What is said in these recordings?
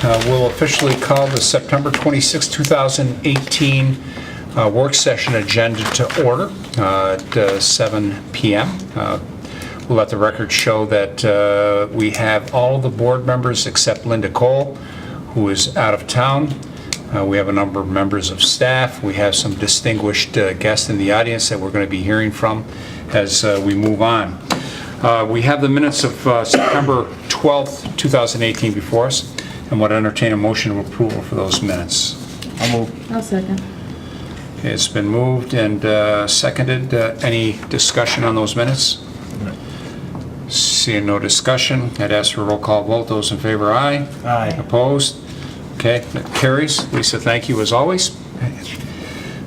We'll officially call the September 26, 2018 work session agenda to order at 7 p.m. We'll let the record show that we have all the board members except Linda Cole, who is out of town. We have a number of members of staff. We have some distinguished guests in the audience that we're going to be hearing from as we move on. We have the minutes of September 12th, 2018 before us, and would entertain a motion of approval for those minutes. I'll move. I'll second. Okay, it's been moved and seconded. Any discussion on those minutes? No. Seeing no discussion, I'd ask for a roll call vote. Those in favor, aye. Aye. Opposed? Okay, that carries. Lisa, thank you as always.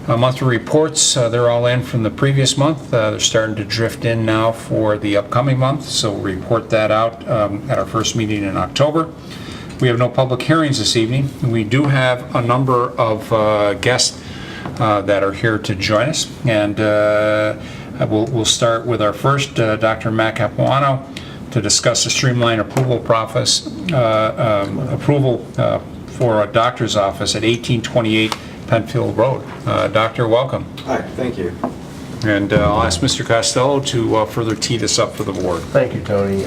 Monthly reports, they're all in from the previous month. They're starting to drift in now for the upcoming month, so we'll report that out at our first meeting in October. We have no public hearings this evening. We do have a number of guests that are here to join us, and we'll start with our first, Dr. Matt Capuano, to discuss the Streamline approval process, approval for a doctor's office at 1828 Penfield Road. Doctor, welcome. Hi, thank you. And I'll ask Mr. Costello to further tee this up for the board. Thank you, Tony.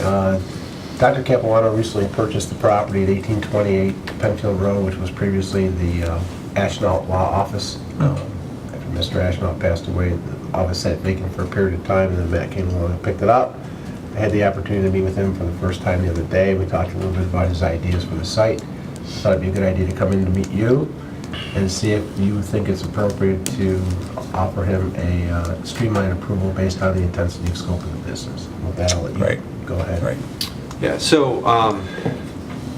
Dr. Capuano recently purchased the property at 1828 Penfield Road, which was previously the Ashnault Law Office. After Mr. Ashnault passed away, the office sat vacant for a period of time, and then Matt came along and picked it up. I had the opportunity to meet with him for the first time the other day. We talked a little bit about his ideas for the site. Thought it'd be a good idea to come in to meet you and see if you think it's appropriate to offer him a streamline approval based on the intensity of scope of the business. With that, I'll let you go ahead. Right. Yeah, so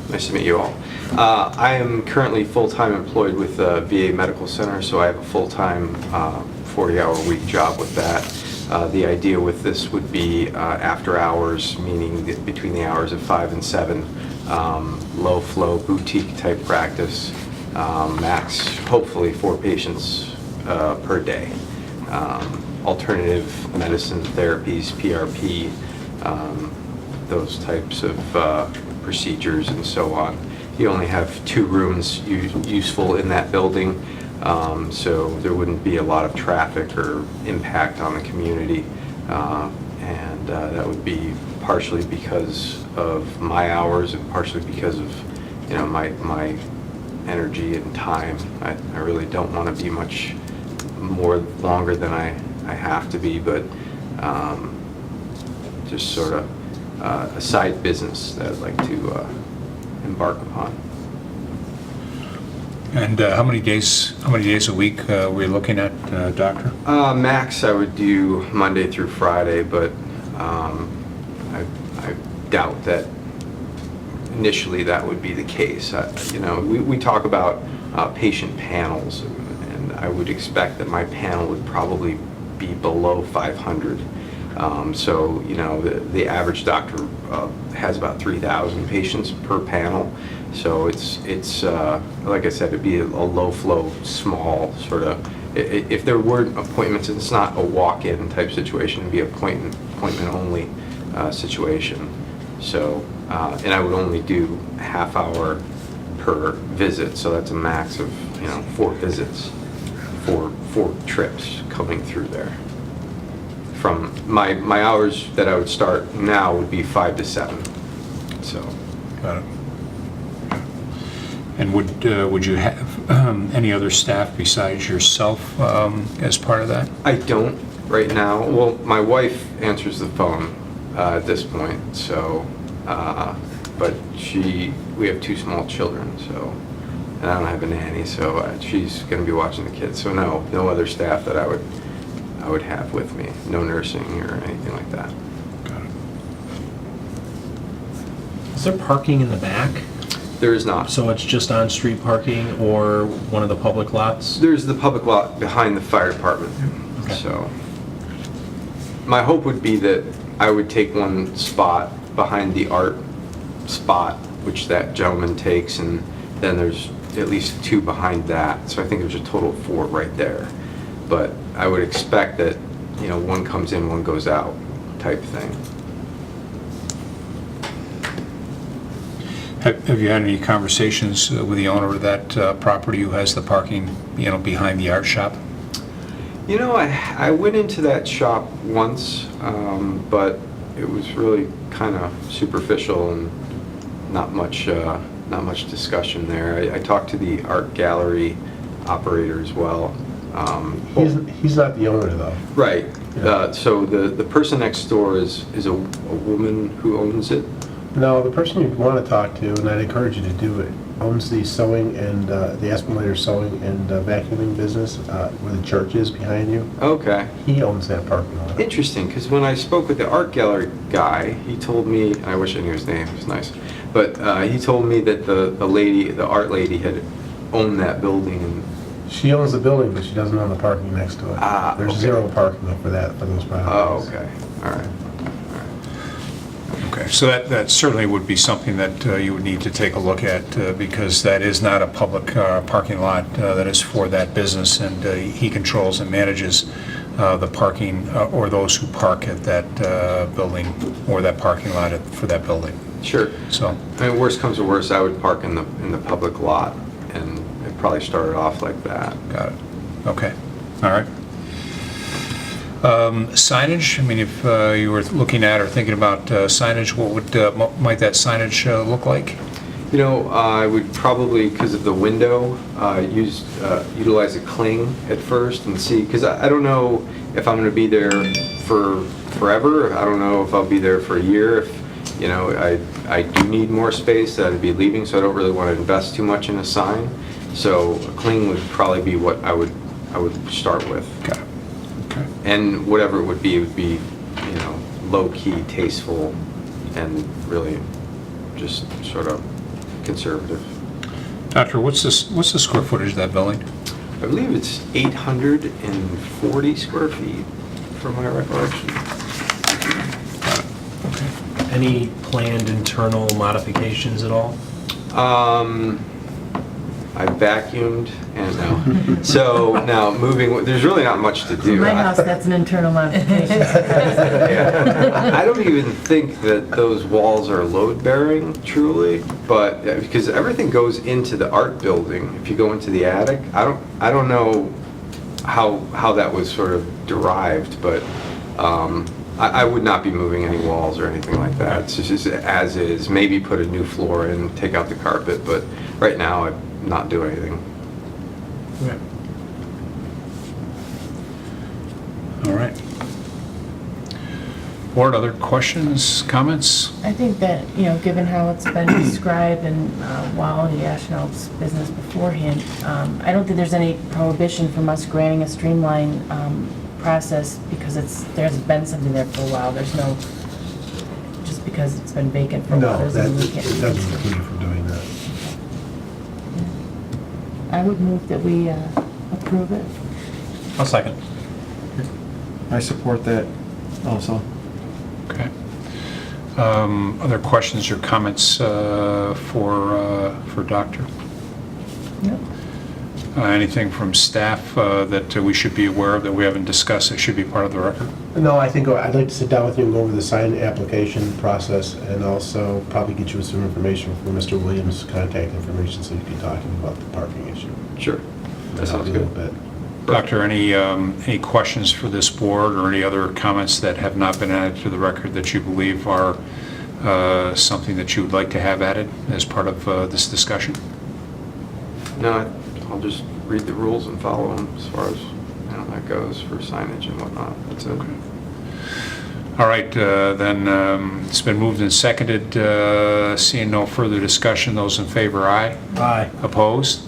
nice to meet you all. I am currently full-time employed with VA Medical Center, so I have a full-time 40-hour-a-week job with that. The idea with this would be after hours, meaning between the hours of 5 and 7, low-flow, boutique-type practice, max, hopefully, 4 patients per day. Alternative medicine therapies, PRP, those types of procedures and so on. You only have 2 rooms useful in that building, so there wouldn't be a lot of traffic or impact on the community, and that would be partially because of my hours and partially because of, you know, my energy and time. I really don't want to be much more longer than I have to be, but just sort of a side business that I'd like to embark upon. And how many days a week are we looking at, Doctor? Max, I would do Monday through Friday, but I doubt that initially that would be the case. You know, we talk about patient panels, and I would expect that my panel would probably be below 500. So, you know, the average doctor has about 3,000 patients per panel. So it's like I said, it'd be a low flow, small sort of. If there weren't appointments, it's not a walk-in type situation. It'd be appointment only situation. So, and I would only do half hour per visit. So that's a max of 4 visits, four trips coming through there. From my hours that I would start now would be 5 to 7. So. Got it. And would you have any other staff besides yourself as part of that? I don't right now. Well, my wife answers the phone at this point. So, but we have 2 small children. So, and I don't have a nanny. So she's going to be watching the kids. So no other staff that I would have with me. No nursing or anything like that. Got it. Is there parking in the back? There is not. So it's just on-street parking or one of the public lots? There's the public lot behind the fire department. Okay. So my hope would be that I would take one spot behind the art spot, which that gentleman takes, and then there's at least 2 behind that. So I think there's a total of 4 right there. But I would expect that, one comes in, one goes out type thing. Have you had any conversations with the owner of that property who has the parking, behind the art shop? You know, I went into that shop once, but it was really kind of superficial and not much discussion there. I talked to the art gallery operator as well. He's not the owner, though. Right. Yeah. So the person next door is a woman who owns it. No, the person you'd want to talk to, and I'd encourage you to do it, owns the sewing and the Esplanade sewing and vacuuming business where the church is behind you. Okay. He owns that parking lot. Interesting, because when I spoke with the art gallery guy, he told me, I wish I knew his name, it's nice, but he told me that the art lady had owned that building. And She owns the building, but she doesn't own the parking next to it. Ah, There's okay. zero parking for those properties. Oh, okay, all right. Okay, so that certainly would be something that you would need to take a look at, because that is not a public parking lot that is for that business, and he controls and manages the parking, or those who park at that building, or that parking lot for that building. Sure. So, I mean, worst comes to worst, I would park in the public lot, and it probably started off like that. got it. Okay, all right. Signage, I mean, if you were looking at or thinking about signage, what might that signage look like? You know, I would probably, because of the window, utilize a cling at first and see, because I don't know if I'm going to be there for forever. I don't know if I'll be there for a year. If, I do need more space that I'd be leaving, so I don't really want to invest too much in a sign. So a cling would probably be what I would start with. Got it. Okay. And whatever it would be, low-key, tasteful, and really just sort of conservative. Doctor, what's the square footage of that building? I believe it's 840 square feet, from my recollection. Any planned internal modifications at all? I vacuumed and no. So now moving, there's really not much to do. In my house, that's an internal modification. Yeah. I don't even think that those walls are load bearing truly, but because everything goes into the art building. If you go into the attic, I don't know how that was sort of derived, but I would not be moving any walls or anything like that. It's just as is. Maybe put a new floor in, take out the carpet, but right now I'm not doing anything. Okay. All right. Board, other questions, comments? I think that, given how it's been described and Wally Ashnault's business beforehand, I don't think there's any prohibition from us granting a streamline process because there's been something there for a while. There's no, just because it's been vacant for a while. No, that doesn't mean we can't it do doesn't it. preclude you from doing that. I would move that we approve it. I'll second. I support that also. Okay. Other questions or comments for Doctor? Yep. Anything from staff that we should be aware of that we haven't discussed that should be part of the record? No, I think I'd like to sit down with you and go over the sign application process and also probably get you some information from Mr. Williams' contact information so you can talk to him about the parking issue. Sure. That sounds A little good. bit. Doctor, any questions for this board or any other comments that have not been added to the record that you believe are something that you would like to have added as part of this discussion? No, I'll just read the rules and follow them as far as that goes for signage and whatnot. That's it. Okay. All right, then it's been moved and seconded. Seeing no further discussion, those in favor, aye. Aye. Opposed?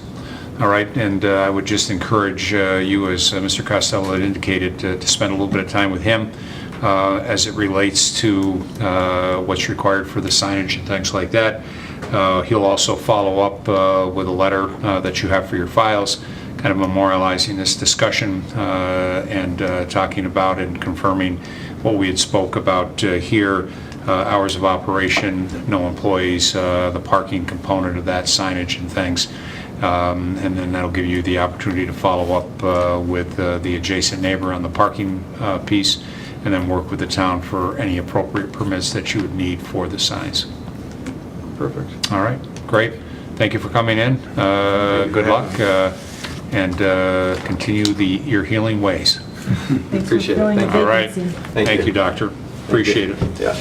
All right, and I would just encourage you, as Mr. Costello had indicated, to spend a little bit of time with him as it relates to what's required for the signage and things like that. He'll also follow up with a letter that you have for your files, kind of memorializing this discussion and talking about and confirming what we had spoke about here, hours of operation, no employees, the parking component of that, signage and things. And then that'll give you the opportunity to follow up with the adjacent neighbor on the parking piece, and then work with the town for any appropriate permits that you would need for the signs. Perfect. All right, great. Thank you for coming in. Good luck, and continue your healing ways. Thanks Appreciate it. for filling the Thank you. All right. vacancy. Thank you, Doctor. Appreciate it. Yeah.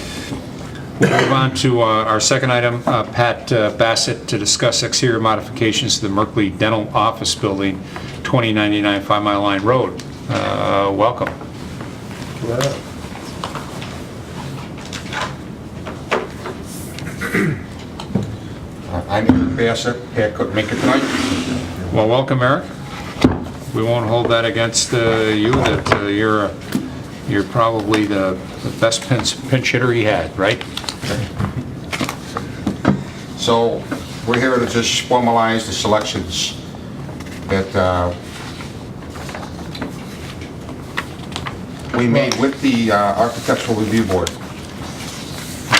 We'll move on to our second item, Pat Bassett, to discuss exterior modifications to the Merekly Dental Office Building, 2099 5 Mile Line Road. Welcome. I'm Eric Bassett. Pat couldn't make it tonight. Well, welcome, Eric. We won't hold that against you, that you're probably the best pinch hitter he had, right? So we're here to just formalize the selections that we made with the Architectural Review Board.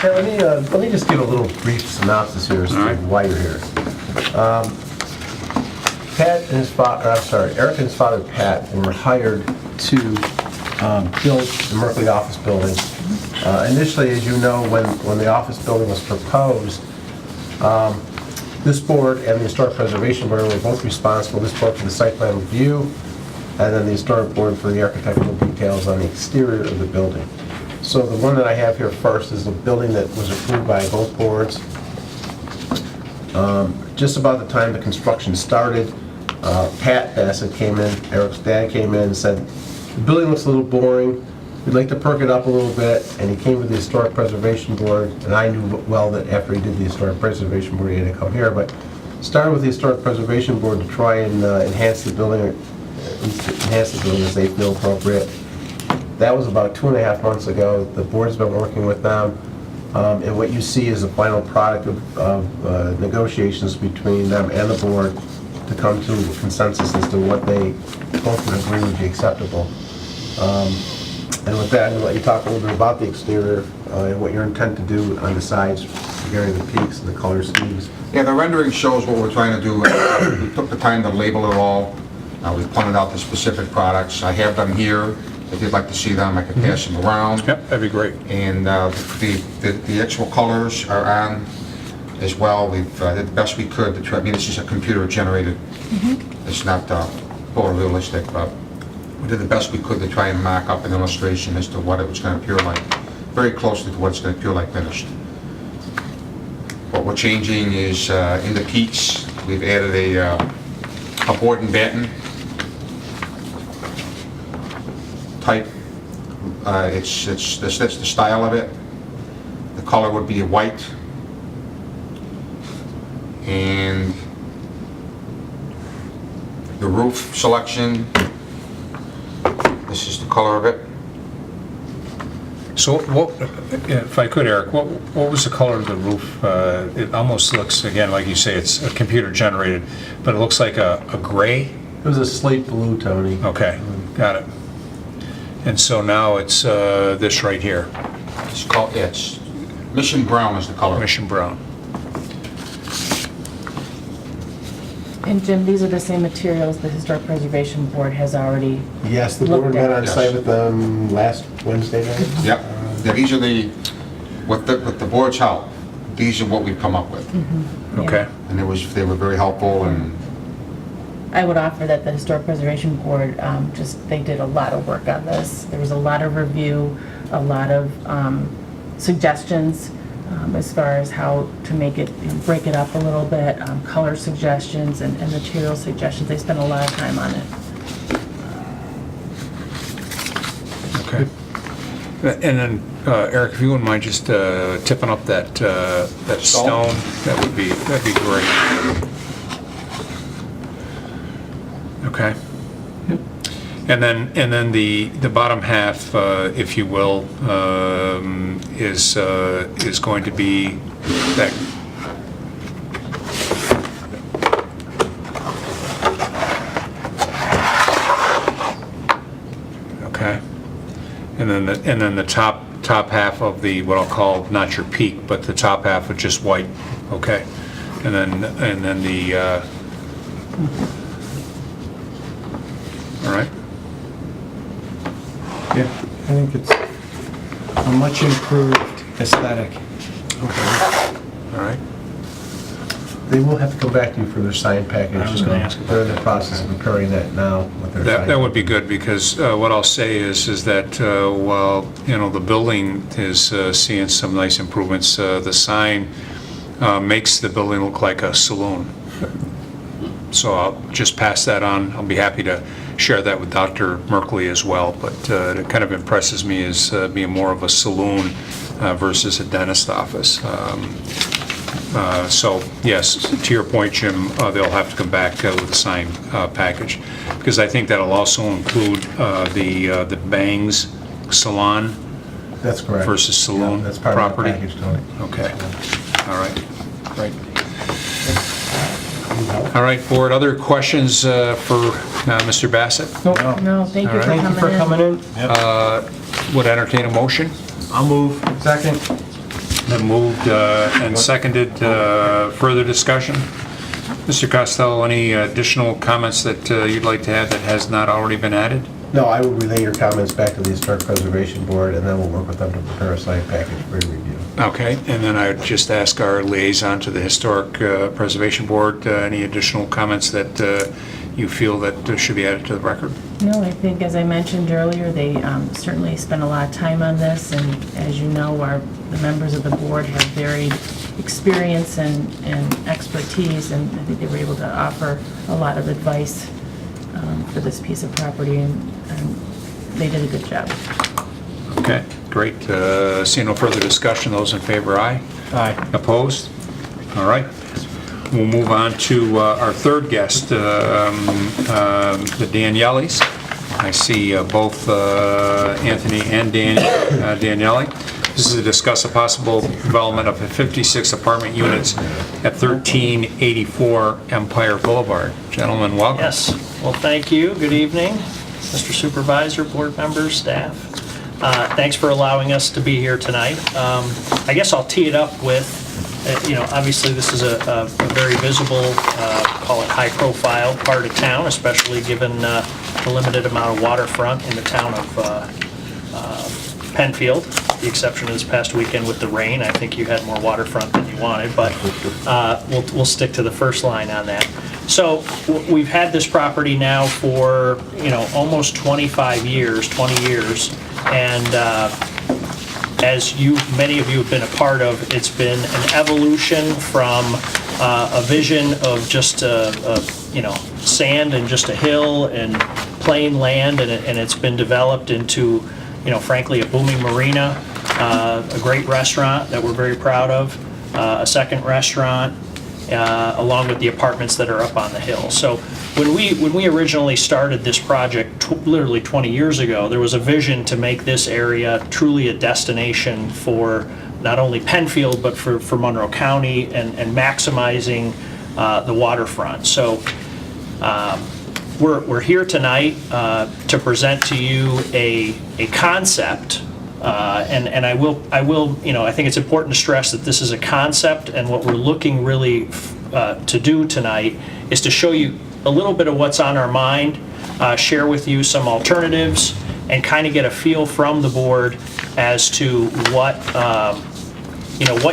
Okay, let me just give a little brief synopsis here as to All right. why you're here. Pat and his father, Eric and his father Pat were hired to build the Merekly office building. Initially, as you know, when the office building was proposed, this board and the Historic Preservation Board were both responsible, this board for the site plan review, and then the Historic Board for the architectural details on the exterior of the building. So the one that I have here first is the building that was approved by both boards. Just about the time the construction started, Pat Bassett came in, Eric's dad came in and said, the building looks a little boring, we'd like to perk it up a little bit, and he came to the Historic Preservation Board, and I knew well that after he did the Historic Preservation Board, he had to come here, but started with the Historic Preservation Board to try and enhance the building, or at least enhance the building as they feel appropriate. That was about 2.5 months ago. The board's been working with them, and what you see is a final product of negotiations between them and the board to come to a consensus as to what they both would agree would be acceptable. And with that, I'm going to let you talk a little bit about the exterior and what your intent to do on the sides regarding the peaks and the color schemes. Yeah, the rendering shows what we're trying to do. We took the time to label it all. We pointed out the specific products. I have them here. If you'd like to see them, I can pass them around. Yep, that'd be great. And the actual colors are on as well. We've did the best we could to try. I mean, this is a computer generated. It's not photorealistic, but we did the best we could to try and mock up an illustration as to what it was going to appear like, very closely to what it's going to appear like finished. What we're changing is in the peaks, we've added a board and batten type. That's the style of it. The color would be white, and the roof selection, this is the color of it. So what, if I could, Eric, what was the color of the roof? It almost looks, again, like you say, it's a computer generated, but it looks like a gray? It was a slate blue, Tony. Okay, got it. And so now it's this right here, It's called, yeah, it's Mission Brown is the color. Mission Brown. And Jim, these are the same materials the Historic Preservation Board has already, Yes, the board Looked met at. on site with them last Wednesday night. Yep. Yeah, these are with the board's help, these are what we've come up with. Okay, And they were very helpful, and I would offer that the Historic Preservation Board, they did a lot of work on this. There was a lot of review, a lot of suggestions as far as how to make it, break it up a little bit, color suggestions and material suggestions. They spent a lot of time on it. okay. And then, Eric, if you wouldn't mind just tipping up that stone, that'd be great. Okay. And then the bottom half, if you will, is going to be that. Okay. And then the top half of the, what I'll call not your peak, but the top half of just white. Okay. And then the. All right. Yeah, I think it's a much improved aesthetic. Okay. All right. They will have to come back to you for their sign package. I was gonna ask about They're in the process of preparing that now with their sign. That would be good, because what I'll say is that while, the building is seeing some nice improvements, the sign makes the building look like a saloon. So I'll just pass that on. I'll be happy to share that with Dr. Merekly as well, but it kind of impresses me as being more of a saloon versus a dentist office. So, yes, to your point, Jim, they'll have to come back with a sign package, because I think that'll also include the Bangs Salon That's correct. versus saloon Yeah, that's part property. of the package, Tony. Okay, all right, great. All right, board, other questions for Mr. Bassett? No, thank you All for right. Thank you for coming in. Would entertain a motion? I'll move. Second. Then moved and seconded. Further discussion? Mr. Costello, any additional comments that you'd like to add that has not already been added? No, I will relay your comments back to the Historic Preservation Board, and then we'll work with them to prepare a sign package for your review. Okay, and then I would just ask our liaison to the Historic Preservation Board, any additional comments that you feel that should be added to the record? No, I think, as I mentioned earlier, they certainly spent a lot of time on this, and as you know, the members of the board have varied experience and expertise, and I think they were able to offer a lot of advice for this piece of property, and they did a good job. Okay, great. Seeing no further discussion, those in favor, aye? Aye. Opposed? All right. We'll move on to our third guest, the Daniellis. I see both Anthony and Daniele. This is to discuss a possible development of 56 apartment units at 1384 Empire Boulevard. Gentlemen, welcome. Yes, well, thank you. Good evening, Mr. Supervisor, board members, staff. Thanks for allowing us to be here tonight. I guess I'll tee it up with, obviously this is a very visible, call it high-profile part of town, especially given the limited amount of waterfront in the town of Penfield. The exception of this past weekend with the rain. I think you had more waterfront than you wanted, but we'll stick to the first line on that. So we've had this property now for, almost 20 years, and as many of you have been a part of, it's been an evolution from a vision of just sand and just a hill and plain land, and it's been developed into, frankly, a booming marina, a great restaurant that we're very proud of, a second restaurant, along with the apartments that are up on the hill. So when we originally started this project, literally 20 years ago, there was a vision to make this area truly a destination for not only Penfield, but for Monroe County, and maximizing the waterfront. So we're here tonight to present to you a concept. And I will, I think it's important to stress that this is a concept, and what we're looking really to do tonight is to show you a little bit of what's on our mind, share with you some alternatives, and kind of get a feel from the board as to what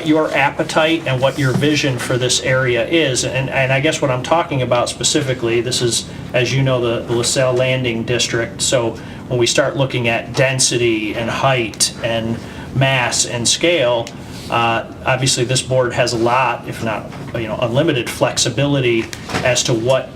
your appetite and what your vision for this area is. And I guess what I'm talking about specifically, this is, as you know, the LaSalle Landing District. So when we start looking at density and height and mass and scale, obviously this board has a lot, if not unlimited flexibility as to what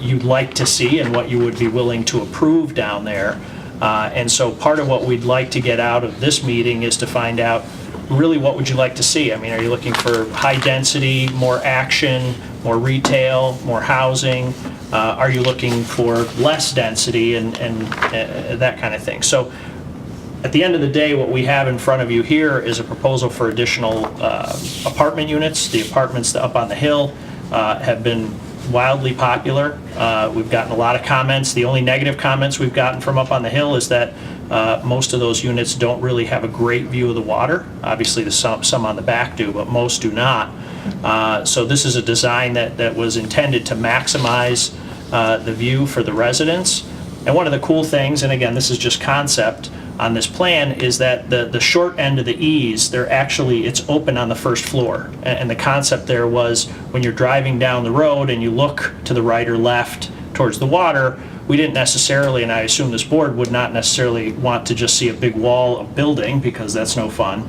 you'd like to see and what you would be willing to approve down there. And so part of what we'd like to get out of this meeting is to find out really what would you like to see. I mean, are you looking for high density, more action, more retail, more housing? Are you looking for less density and that kind of thing? So at the end of the day, what we have in front of you here is a proposal for additional apartment units. The apartments up on the hill have been wildly popular. We've gotten a lot of comments. The only negative comments we've gotten from up on the hill is that most of those units don't really have a great view of the water. Obviously, some on the back do, but most do not. So this is a design that was intended to maximize the view for the residents. And one of the cool things, and again, this is just concept, on this plan is that the short end of the eaves, it's open on the first floor. And the concept there was when you're driving down the road and you look to the right or left towards the water, we didn't necessarily, and I assume this board would not necessarily want to just see a big wall of building because that's no fun.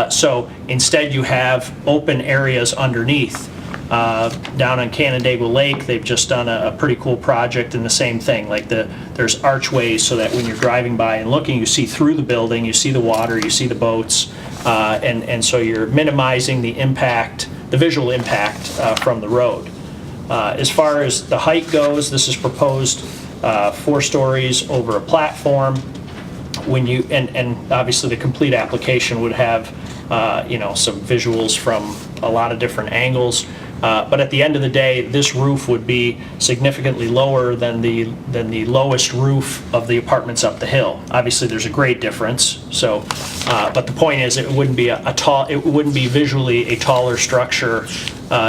So instead you have open areas underneath. Down on Canandaigua Lake, they've just done a pretty cool project, and the same thing, like there's archways so that when you're driving by and looking, you see through the building, you see the water, you see the boats, and so you're minimizing the impact, the visual impact from the road. As far as the height goes, this is proposed 4 stories over a platform. And obviously the complete application would have some visuals from a lot of different angles. But at the end of the day, this roof would be significantly lower than the lowest roof of the apartments up the hill. Obviously, there's a grade difference. So, but the point is, it wouldn't be visually a taller structure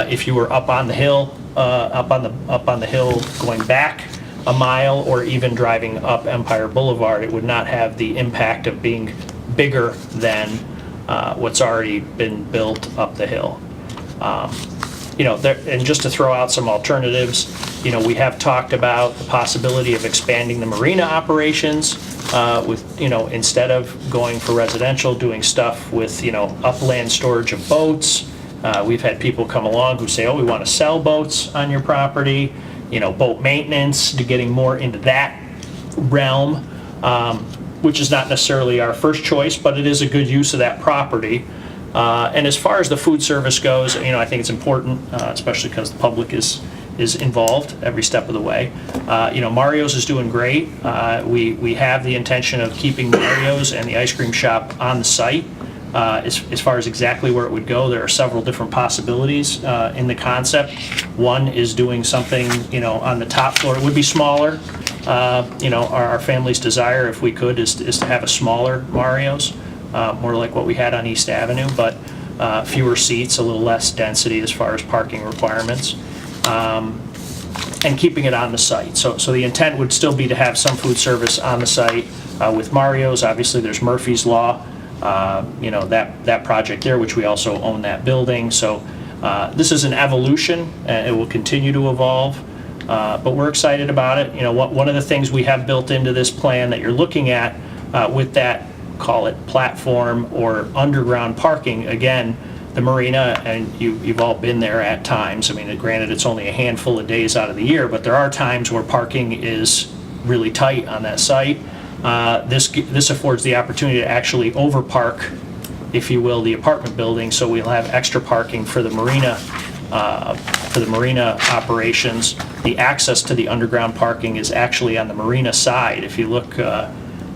if you were up on the hill, up on the hill going back a mile, or even driving up Empire Boulevard. It would not have the impact of being bigger than what's already been built up the hill. And just to throw out some alternatives, we have talked about the possibility of expanding the marina operations with, instead of going for residential, doing stuff with, upland storage of boats. We've had people come along who say, oh, we want to sell boats on your property, boat maintenance, to getting more into that realm, which is not necessarily our first choice, but it is a good use of that property. And as far as the food service goes, I think it's important, especially because the public is involved every step of the way. Mario's is doing great. We have the intention of keeping Mario's and the ice cream shop on the site. As far as exactly where it would go, there are several different possibilities in the concept. One is doing something, on the top floor. It would be smaller. Our family's desire, if we could, is to have a smaller Mario's. More like what we had on East Avenue, but fewer seats, a little less density as far as parking requirements, and keeping it on the site. So the intent would still be to have some food service on the site with Mario's. Obviously, there's Murphy's Law, that project there, which we also own that building. So this is an evolution, and it will continue to evolve, but we're excited about it. One of the things we have built into this plan that you're looking at with that, call it platform or underground parking, again, the marina, and you've all been there at times. I mean, granted, it's only a handful of days out of the year, but there are times where parking is really tight on that site. This affords the opportunity to actually overpark, if you will, the apartment building, so we'll have extra parking for the marina operations. The access to the underground parking is actually on the marina side. If you look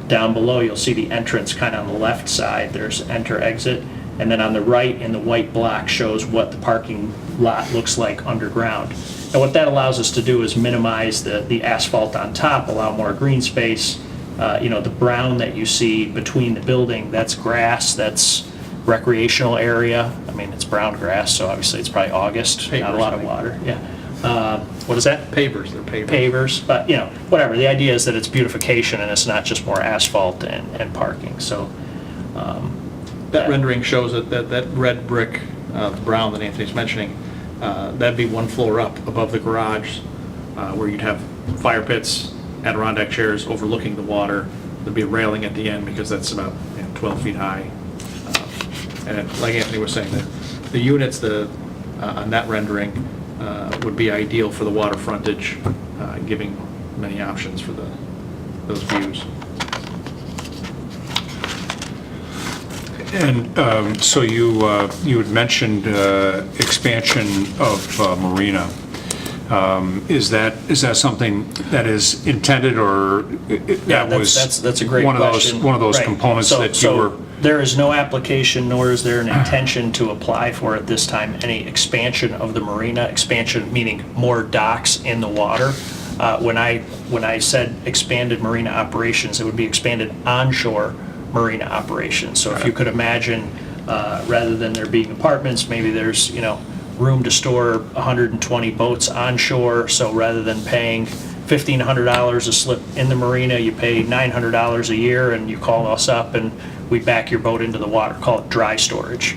down below, you'll see the entrance kind of on the left side. There's enter, exit, and then on the right in the white block shows what the parking lot looks like underground. And what that allows us to do is minimize the asphalt on top, allow more green space. The brown that you see between the building, that's grass, that's recreational area. I mean, it's brown grass, so obviously it's probably August, not a lot of water. Yeah. What is that? Pavers, they're pavers. Pavers, but whatever. The idea is that it's beautification and it's not just more asphalt and parking. So That rendering shows that red brick, brown that Anthony's mentioning, that'd be one floor up above the garage, where you'd have fire pits, Adirondack chairs overlooking the water. There'd be a railing at the end because that's about 12 feet high. And like Anthony was saying, the units on that rendering would be ideal for the water frontage, giving many options for those views. And so you had mentioned expansion of marina. Is that something that is intended, or that's a great question. One of those Right. components that you were? There is no application, nor is there an intention to apply for at this time any expansion of the marina. Expansion meaning more docks in the water. When I said expanded marina operations, it would be expanded onshore marina operations. So if you could imagine, rather than there being apartments, maybe there's room to store 120 boats onshore. So rather than paying $1,500 a slip in the marina, you pay $900 a year, and you call us up and we back your boat into the water, call it dry storage.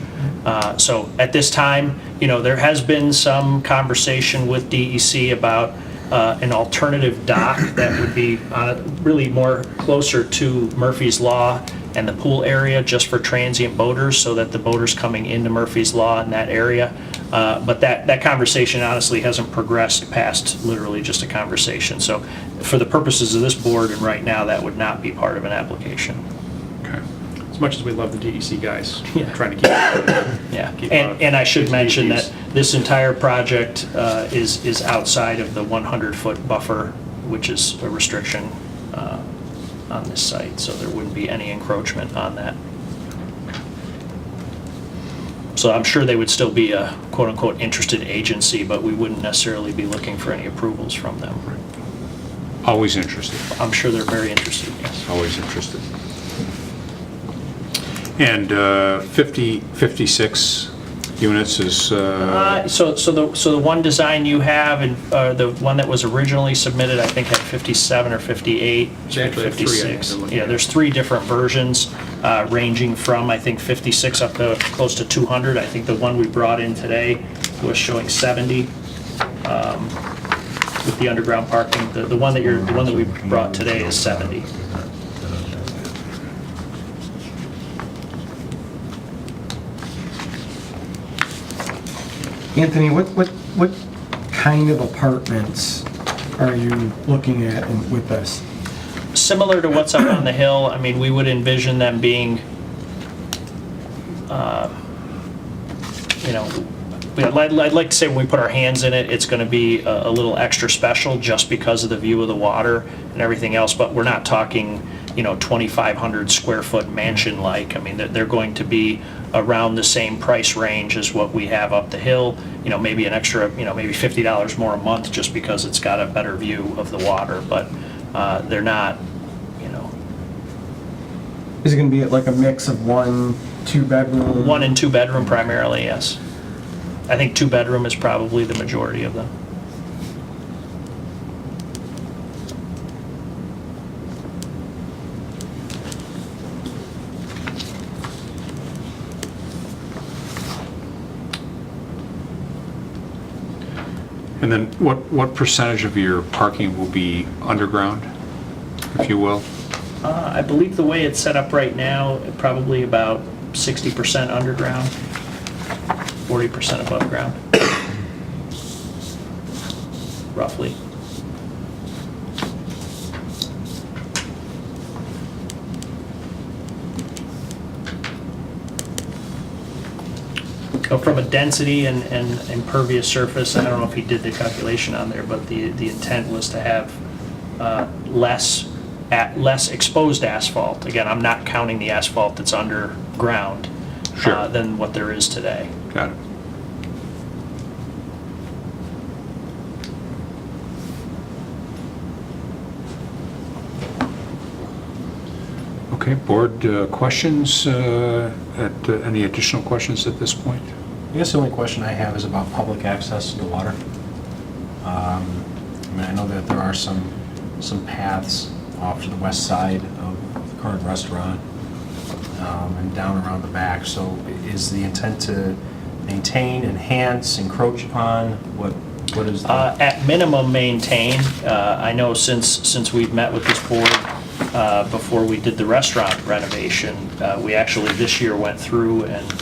So at this time, there has been some conversation with DEC about an alternative dock that would be really more closer to Murphy's Law and the pool area, just for transient boaters, so that the boaters coming into Murphy's Law in that area. But that conversation honestly hasn't progressed past literally just a conversation. So for the purposes of this board and right now, that would not be part of an application. Okay. As much as we love the DEC guys, Yeah. trying to keep Yeah, keep and I should these mention DEPs. that this entire project is outside of the 100-foot buffer, which is a restriction on this site, so there wouldn't be any encroachment on that. So I'm sure they would still be a quote-unquote interested agency, but we wouldn't necessarily be looking for any approvals from them. Always interested. I'm sure they're very interested, yes. Always interested. And 56 units is, So the one design you have, and the one that was originally submitted, I think had 57 or 58, They actually have three, I think, 56. they're looking Yeah, at. there's 3 different versions, ranging from, I think, 56 up to close to 200. I think the one we brought in today was showing 70 with the underground parking. The one that we brought today is 70. Anthony, what kind of apartments are you looking at with this? Similar to what's up on the hill, I mean, we would envision them being, I'd like to say when we put our hands in it, it's going to be a little extra special just because of the view of the water and everything else, but we're not talking, 2,500 square foot mansion-like. I mean, they're going to be around the same price range as what we have up the hill, maybe an extra, maybe $50 more a month just because it's got a better view of the water, but they're not, Is it gonna be like a mix of 1, 2 bedroom? 1 and 2 bedroom primarily, yes. I think 2 bedroom is probably the majority of them. and then what percentage of your parking will be underground, if you will? I believe the way it's set up right now, probably about 60% underground, 40% above ground, roughly. So from a density and impervious surface, I don't know if he did the calculation on there, but the intent was to have less exposed asphalt. Again, I'm not counting the asphalt that's underground Sure. than what there is today. Got it. Okay, board questions? Any additional questions at this point? I guess the only question I have is about public access to the water. I mean, I know that there are some paths off to the west side of the current restaurant and down around the back. So is the intent to maintain, enhance, encroach upon? What is the... At minimum, maintain. I know since we've met with this board before we did the restaurant renovation, we actually this year went through and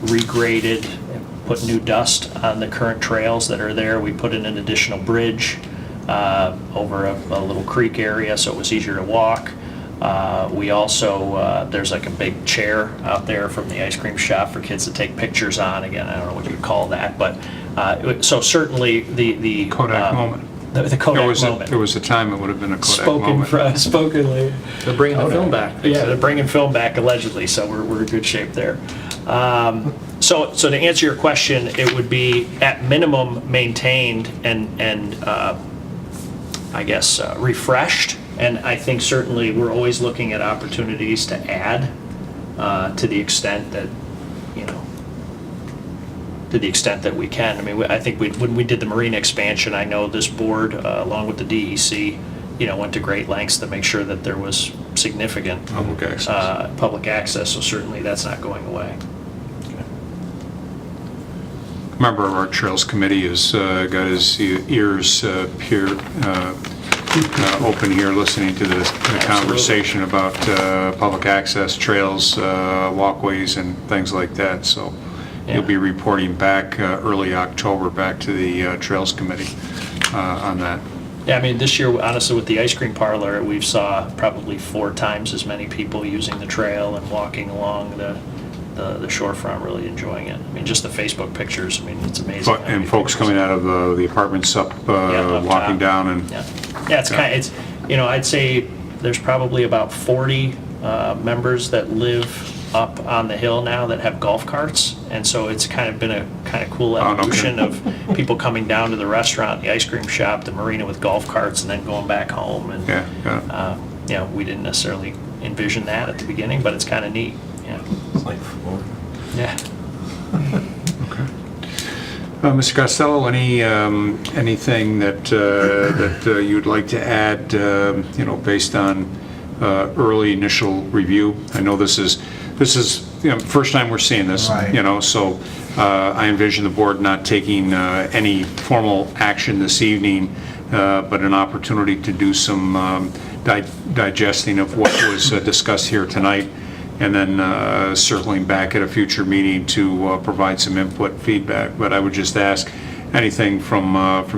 regraded, and put new dust on the current trails that are there. We put in an additional bridge over a little creek area so it was easier to walk. We also, there's like a big chair out there from the ice cream shop for kids to take pictures on. Again, I don't know what you would call that, but so certainly the Kodak moment. The Kodak moment. There was a time it would have been a Kodak moment. Spokenly. They're bringing the film back. Yeah, they're bringing film back allegedly, so we're in good shape there. So to answer your question, it would be at minimum maintained and I guess refreshed. And I think certainly we're always looking at opportunities to add to the extent that, to the extent that we can. I mean, I think when we did the marina expansion, I know this board, along with the DEC, went to great lengths to make sure that there was significant public access, so certainly that's not going away. Member of our Trails Committee has got his ears open here, listening to the conversation about public access, trails, walkways, and things like that. So you'll be reporting back early October back to the Trails Committee on that. Yeah, I mean, this year, honestly, with the ice cream parlor, we've saw probably 4 times as many people using the trail and walking along the shorefront, really enjoying it. I mean, just the Facebook pictures, I mean, it's amazing. And folks coming out of the apartments up walking down and... Yeah, it's I'd say there's probably about 40 members that live up on the hill now that have golf carts, and so it's kind of been a kind of cool evolution of people coming down to the restaurant, the ice cream shop, the marina with golf carts, and then going back home. And we didn't necessarily envision that at the beginning, but it's kind of neat. Yeah. It's like Florida. Yeah. Mr. Costello, anything that you'd like to add, based on early initial review? I know this is first time we're seeing this, Right. So I envision the board not taking any formal action this evening, but an opportunity to do some digesting of what was discussed here tonight, and then circling back at a future meeting to provide some input, feedback. But I would just ask anything from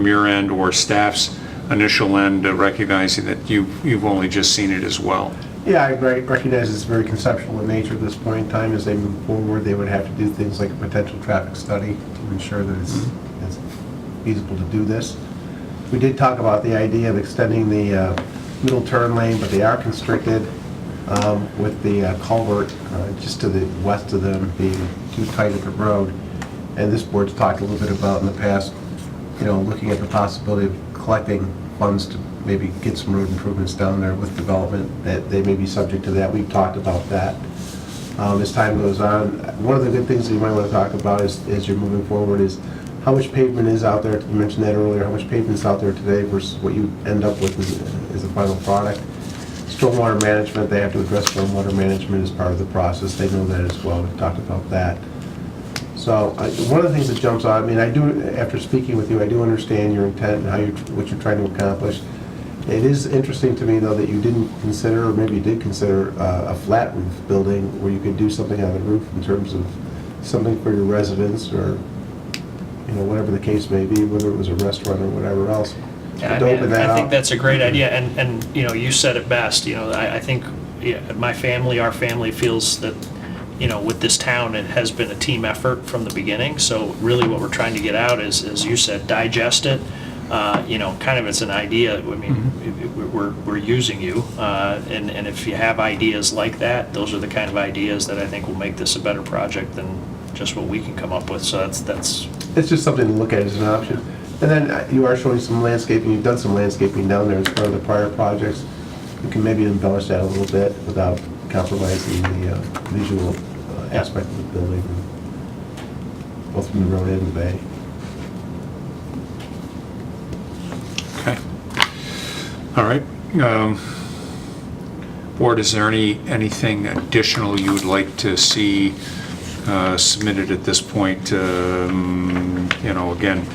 your end or staff's initial end, recognizing that you've only just seen it as well. Yeah, I recognize it's very conceptual in nature at this point in time. As they move forward, they would have to do things like a potential traffic study to ensure that it's feasible to do this. We did talk about the idea of extending the middle turn lane, but they are constricted with the culvert just to the west of them being too tight of the road. And this board's talked a little bit about in the past, looking at the possibility of collecting funds to maybe get some road improvements down there with development, that they may be subject to that. We've talked about that. As time goes on, one of the good things that you might want to talk about as you're moving forward is how much pavement is out there. You mentioned that earlier, how much pavement is out there today versus what you end up with as a final product. Stormwater management, they have to address stormwater management as part of the process. They know that as well. We've talked about that. So one of the things that jumps out, I mean, after speaking with you, I do understand your intent and what you're trying to accomplish. It is interesting to me, though, that you didn't consider, or maybe you did consider, a flat roof building where you could do something on the roof in terms of something for your residents, or, whatever the case may be, whether it was a restaurant or whatever else. Yeah, I think that's a great idea, and you said it best. I think our family feels that with this town, it has been a team effort from the beginning. So really, what we're trying to get out is, as you said, digest it. Kind of it's an idea. I mean, we're using you, and if you have ideas like that, those are the kind of ideas that I think will make this a better project than just what we can come up with. So that's. It's just something to look at as an option. And then you are showing some landscaping. You've done some landscaping down there as part of the prior projects. You can maybe embellish that a little bit without compromising the visual aspect of the building, both from the road and the bay. Okay. All right. Board, is there anything additional you would like to see submitted at this point? Again,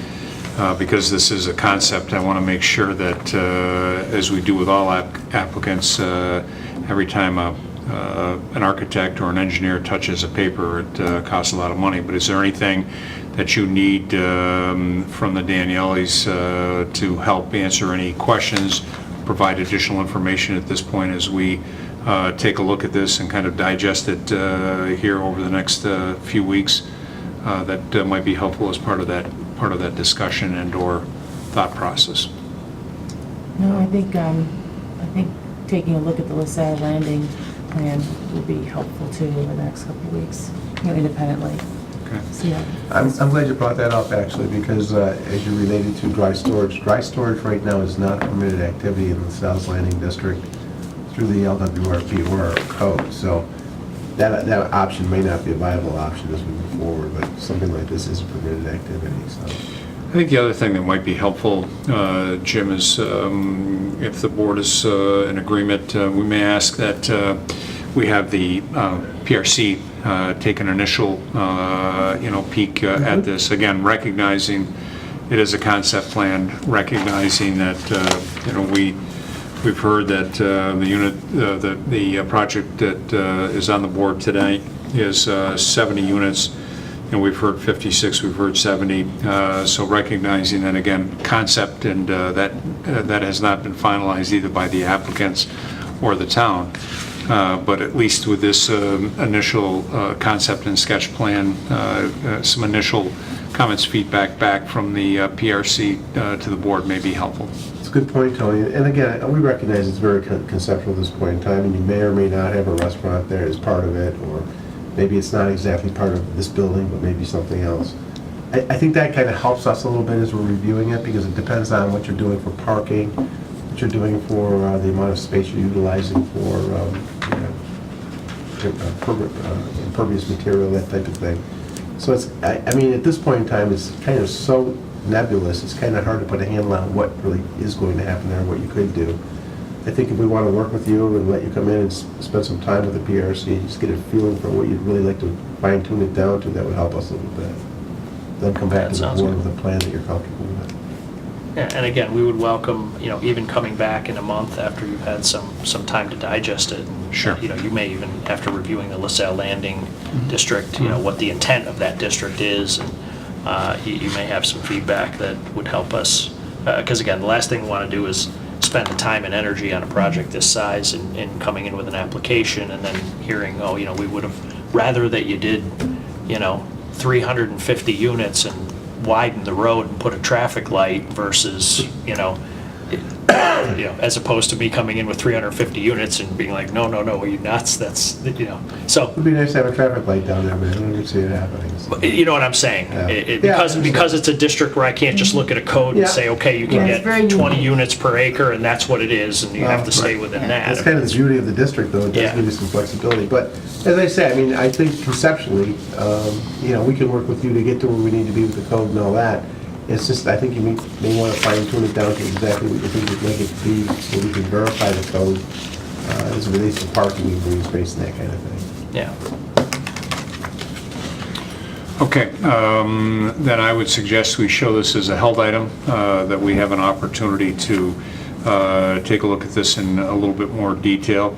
because this is a concept, I want to make sure that, as we do with all applicants, every time an architect or an engineer touches a paper, it costs a lot of money. But is there anything that you need from the Daniellis to help answer any questions, provide additional information at this point as we take a look at this and kind of digest it here over the next few weeks that might be helpful as part of that discussion and or thought process? No, I think taking a look at the LaSalle Landing plan will be helpful too over the next couple of weeks, independently. Okay. So, yeah. I'm glad you brought that up, actually, because as you related to dry storage right now is not a permitted activity in the South Landing District through the LWRP or our code. So that option may not be a viable option as we move forward, but something like this is a permitted activity, so. I think the other thing that might be helpful, Jim, is if the board is in agreement, we may ask that we have the PRC take an initial, peek at this. Again, recognizing it is a concept plan, recognizing that, we've heard that the project that is on the board today is 70 units. And we've heard 56, we've heard 70, so recognizing that, again, concept and that has not been finalized either by the applicants or the town, but at least with this initial concept and sketch plan, some initial comments, feedback back from the PRC to the board may be helpful. It's a good point, Tony, and again, we recognize it's very conceptual at this point in time, and you may or may not have a restaurant there as part of it, or maybe it's not exactly part of this building, but maybe something else. I think that kind of helps us a little bit as we're reviewing it, because it depends on what you're doing for parking, what you're doing for the amount of space you're utilizing for impervious material, that type of thing. So it's, I mean, at this point in time, it's kind of so nebulous, it's kind of hard to put a handle on what really is going to happen there, what you could do. I think if we want to work with you and let you come in and spend some time with the PRC, just get a feeling for what you'd really like to fine tune it down to, that would help us a little bit. Then come back to the board with a plan that you're comfortable with. Yeah, and again, we would welcome, even coming back in a month after you've had some time to digest it. Sure. You may even, after reviewing the LaSalle Landing district, what the intent of that district is, and you may have some feedback that would help us. Because again, the last thing we want to do is spend the time and energy on a project this size and coming in with an application and then hearing, we would have rather that you did, 350 units and widen the road and put a traffic light versus, as opposed to me coming in with 350 units and being like, no, are you nuts? That's, so. It'd be nice to have a traffic light down there, but I don't see it happening. So. You know what I'm saying? Yeah. Because it's a district where I can't just look at a code and say, okay, you can Yeah, it's very get 20 unique. units per acre, and that's what it is, and you have to stay within that. That's kind of the beauty of the district, though. It does Yeah. give you some flexibility. But as I say, I mean, I think conceptually, we can work with you to get to where we need to be with the code and all that. It's just, I think you may want to fine tune it down to exactly what you think would make it be, so we can verify the code as it relates to parking and green space and that kind of thing. Yeah. Okay, then I would suggest we show this as a held item, that we have an opportunity to take a look at this in a little bit more detail.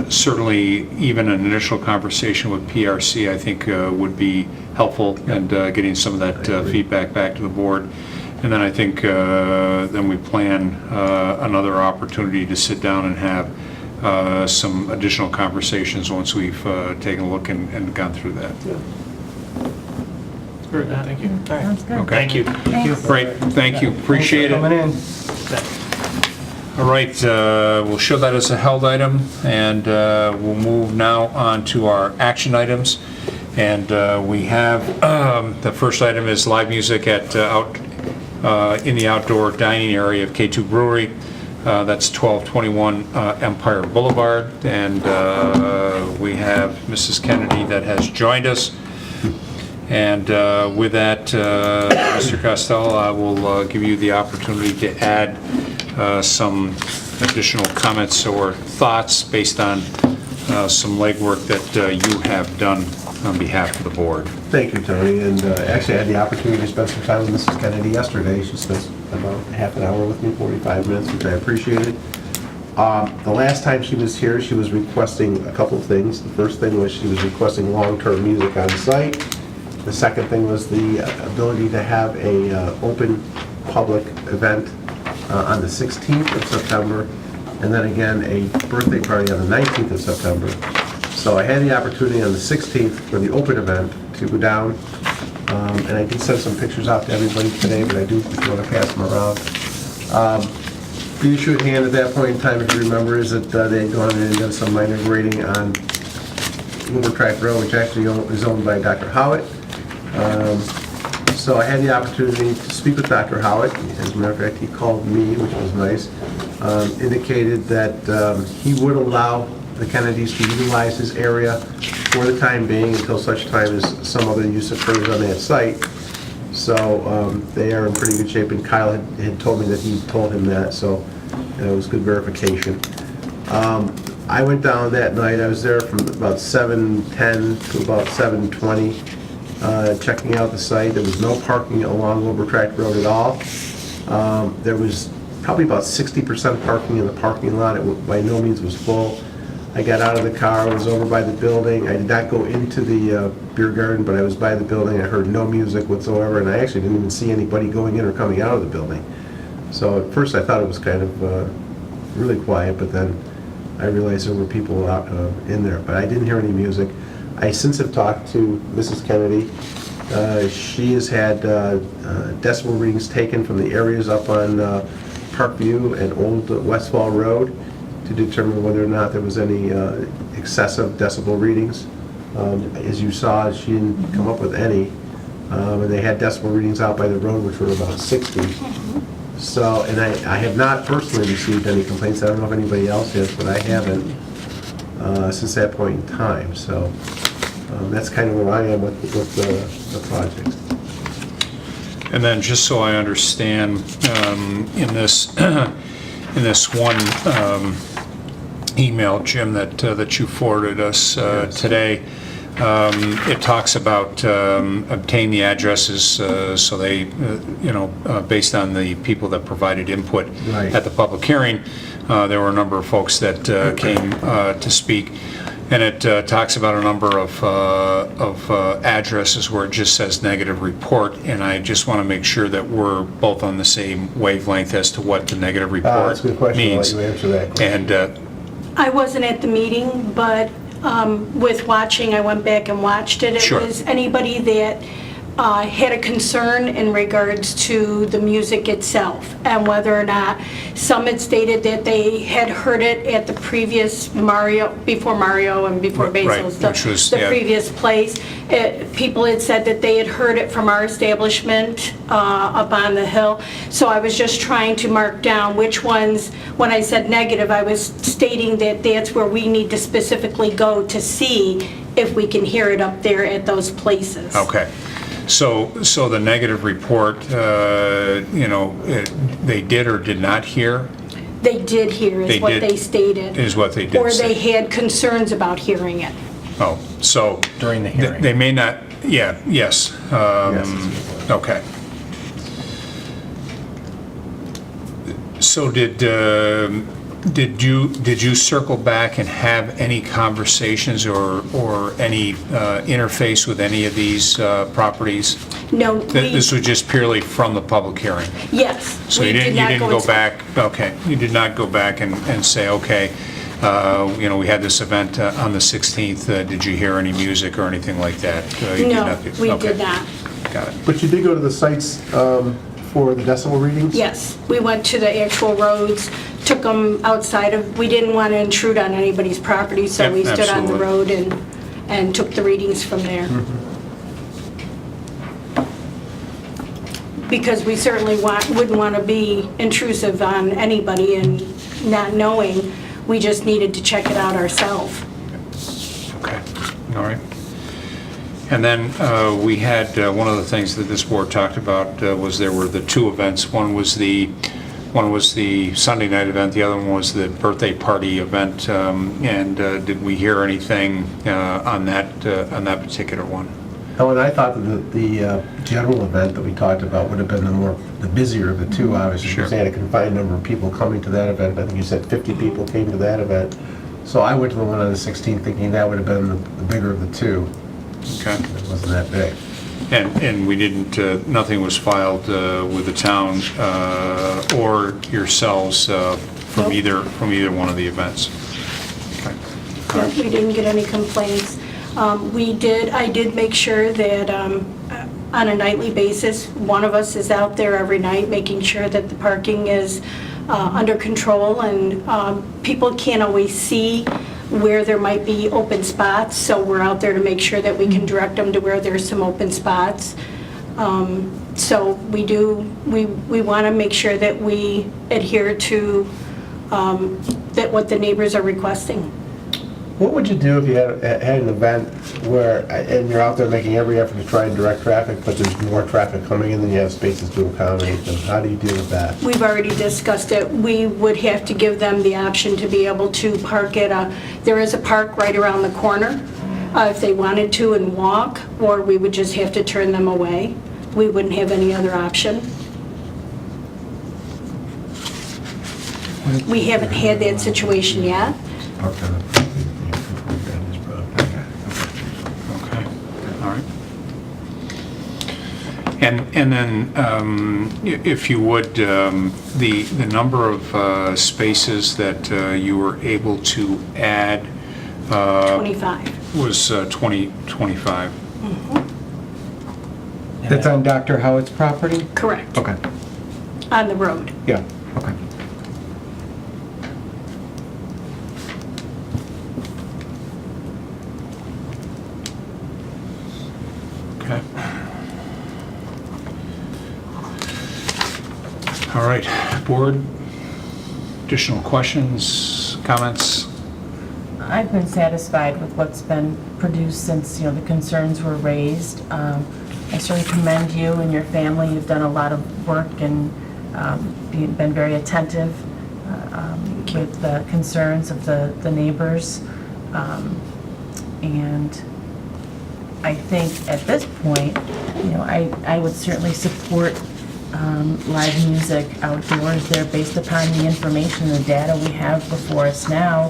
Certainly, even an initial conversation with PRC, I think, would be helpful, and getting some of that feedback back to the board. And then I think then we plan another opportunity to sit down and have some additional conversations once we've taken a look and gone through that. Very good, thank you. All right. Sounds good. Okay. Thank you. Thanks. Great, thank you, appreciate Coming it. in. All right, we'll show that as a held item, and we'll move now on to our action items. And we have, the first item is live music at in the outdoor dining area of K2 Brewery. That's 1221 Empire Boulevard. And we have Mrs. Kennedy that has joined us. And with that, Mr. Costello, I will give you the opportunity to add some additional comments or thoughts based on some legwork that you have done on behalf of the board. Thank you, Tony. And actually, I had the opportunity to spend some time with Mrs. Kennedy yesterday. She spent about half an hour with me, 45 minutes, which I appreciated. The last time she was here, she was requesting a couple of things. The first thing was she was requesting long-term music on site. The second thing was the ability to have a open public event on the 16th of September, and then again a birthday party on the 19th of September. So I had the opportunity on the 16th for the open event to go down, and I did send some pictures out to everybody today, but I do want to pass them around. The issue at hand at that point in time, if you remember, is that they had gone in and done some minor grading on River Track Road, which actually is owned by Dr. Howitt. So I had the opportunity to speak with Dr. Howitt. As a matter of fact, he called me, which was nice, indicated that he would allow the Kennedys to utilize his area for the time being until such time as some other use occurs on that site. So they are in pretty good shape, and Kyle had told me that he told him that, so it was good verification. I went down that night. I was there from about 7:10 to about 7:20, checking out the site. There was no parking along Overtract Road at all. There was probably about 60% parking in the parking lot. It by no means was full. I got out of the car, I was over by the building. I did not go into the beer garden, but I was by the building. I heard no music whatsoever, and I actually didn't even see anybody going in or coming out of the building. So at first I thought it was kind of really quiet, but then I realized there were people out in there, but I didn't hear any music. I since have talked to Mrs. Kennedy. She has had decibel readings taken from the areas up on Parkview and Old Westfall Road to determine whether or not there was any excessive decibel readings. As you saw, she didn't come up with any. And they had decibel readings out by the road, which were about 60. So, and I have not personally received any complaints. I don't know if anybody else has, but I haven't since that point in time. So that's kind of where I am with the project. And then, just so I understand, in this in this one email, Jim, that you forwarded us today, it talks about obtain the addresses so they, based on the people that provided input Right. at the public hearing. There were a number of folks that came to speak. And it talks about a number of addresses where it just says negative report, and I just want to make sure that we're both on the same wavelength as to what the negative report That's a good question. means. I'll let you answer that question. And I wasn't at the meeting, but with watching, I went back and watched it. Sure. It was anybody that had a concern in regards to the music itself and whether or not some had stated that they had heard it at the previous before Mario and before Right, Basil's, which was, the yeah. previous place. People had said that they had heard it from our establishment up on the hill. So I was just trying to mark down which ones, when I said negative, I was stating that that's where we need to specifically go to see if we can hear it up there at those places. okay. So the negative report, they did or did not hear They did hear, They is what did- they stated. is what they did Or say. they had concerns about hearing it. Oh, so. During the hearing. They may not, yes. Yes, that's a good point. Okay. So did you circle back and have any conversations or any interface with any of these properties? No, This was just purely from the public hearing? yes. So we you didn't go into- back, okay, you did not go back and say, okay, we had this event on the 16th, did you hear any music or anything like that? You did No, not do- we okay. did not. Got it. But you did go to the sites for the decibel readings? Yes, we went to the actual roads, took them outside of, we didn't want to intrude on anybody's property, so Yep, we stood on the absolutely. road and took the readings from there. Because we certainly wouldn't want to be intrusive on anybody and not knowing, we just needed to check it out ourselves. Okay, all right. And then we had, one of the things that this board talked about was there were the two events. One was the Sunday night event, the other one was the birthday party event. And did we hear anything on that particular one? Oh, and I thought that the general event that we talked about would have been the busier of the two, obviously. Sure. Because they had a confined number of people coming to that event. I think you said 50 people came to that event. So I went to the one on the 16th thinking that would have been the bigger of the two. Okay. It wasn't that big. And we didn't, nothing was filed with the town or yourselves from Nope. either one of the events? Okay. Yeah, we didn't get any complaints. I did make sure that on a nightly basis, one of us is out there every night making sure that the parking is under control, and people can't always see where there might be open spots, so we're out there to make sure that we can direct them to where there's some open spots. So we want to make sure that we adhere to that what the neighbors are requesting. What would you do if you had an event where, and you're out there making every effort to try and direct traffic, but there's more traffic coming in than you have spaces to accommodate them? How do you deal with that? We've already discussed it. We would have to give them the option to be able to park there is a park right around the corner, if they wanted to and walk, or we would just have to turn them away. We wouldn't have any other option. We haven't had that situation yet. Okay, Okay, all right. And then, if you would, the number of spaces that you were able to add 25. was 25. That's on Dr. Howitt's property? Correct. Okay, On the road. yeah, okay. Okay. All right, board, additional questions, comments? I've been satisfied with what's been produced since, the concerns were raised. I certainly commend you and your family. You've done a lot of work and you've been very attentive with the concerns of the neighbors. And I think at this point, I would certainly support live music outdoors there based upon the information, the data we have before us now.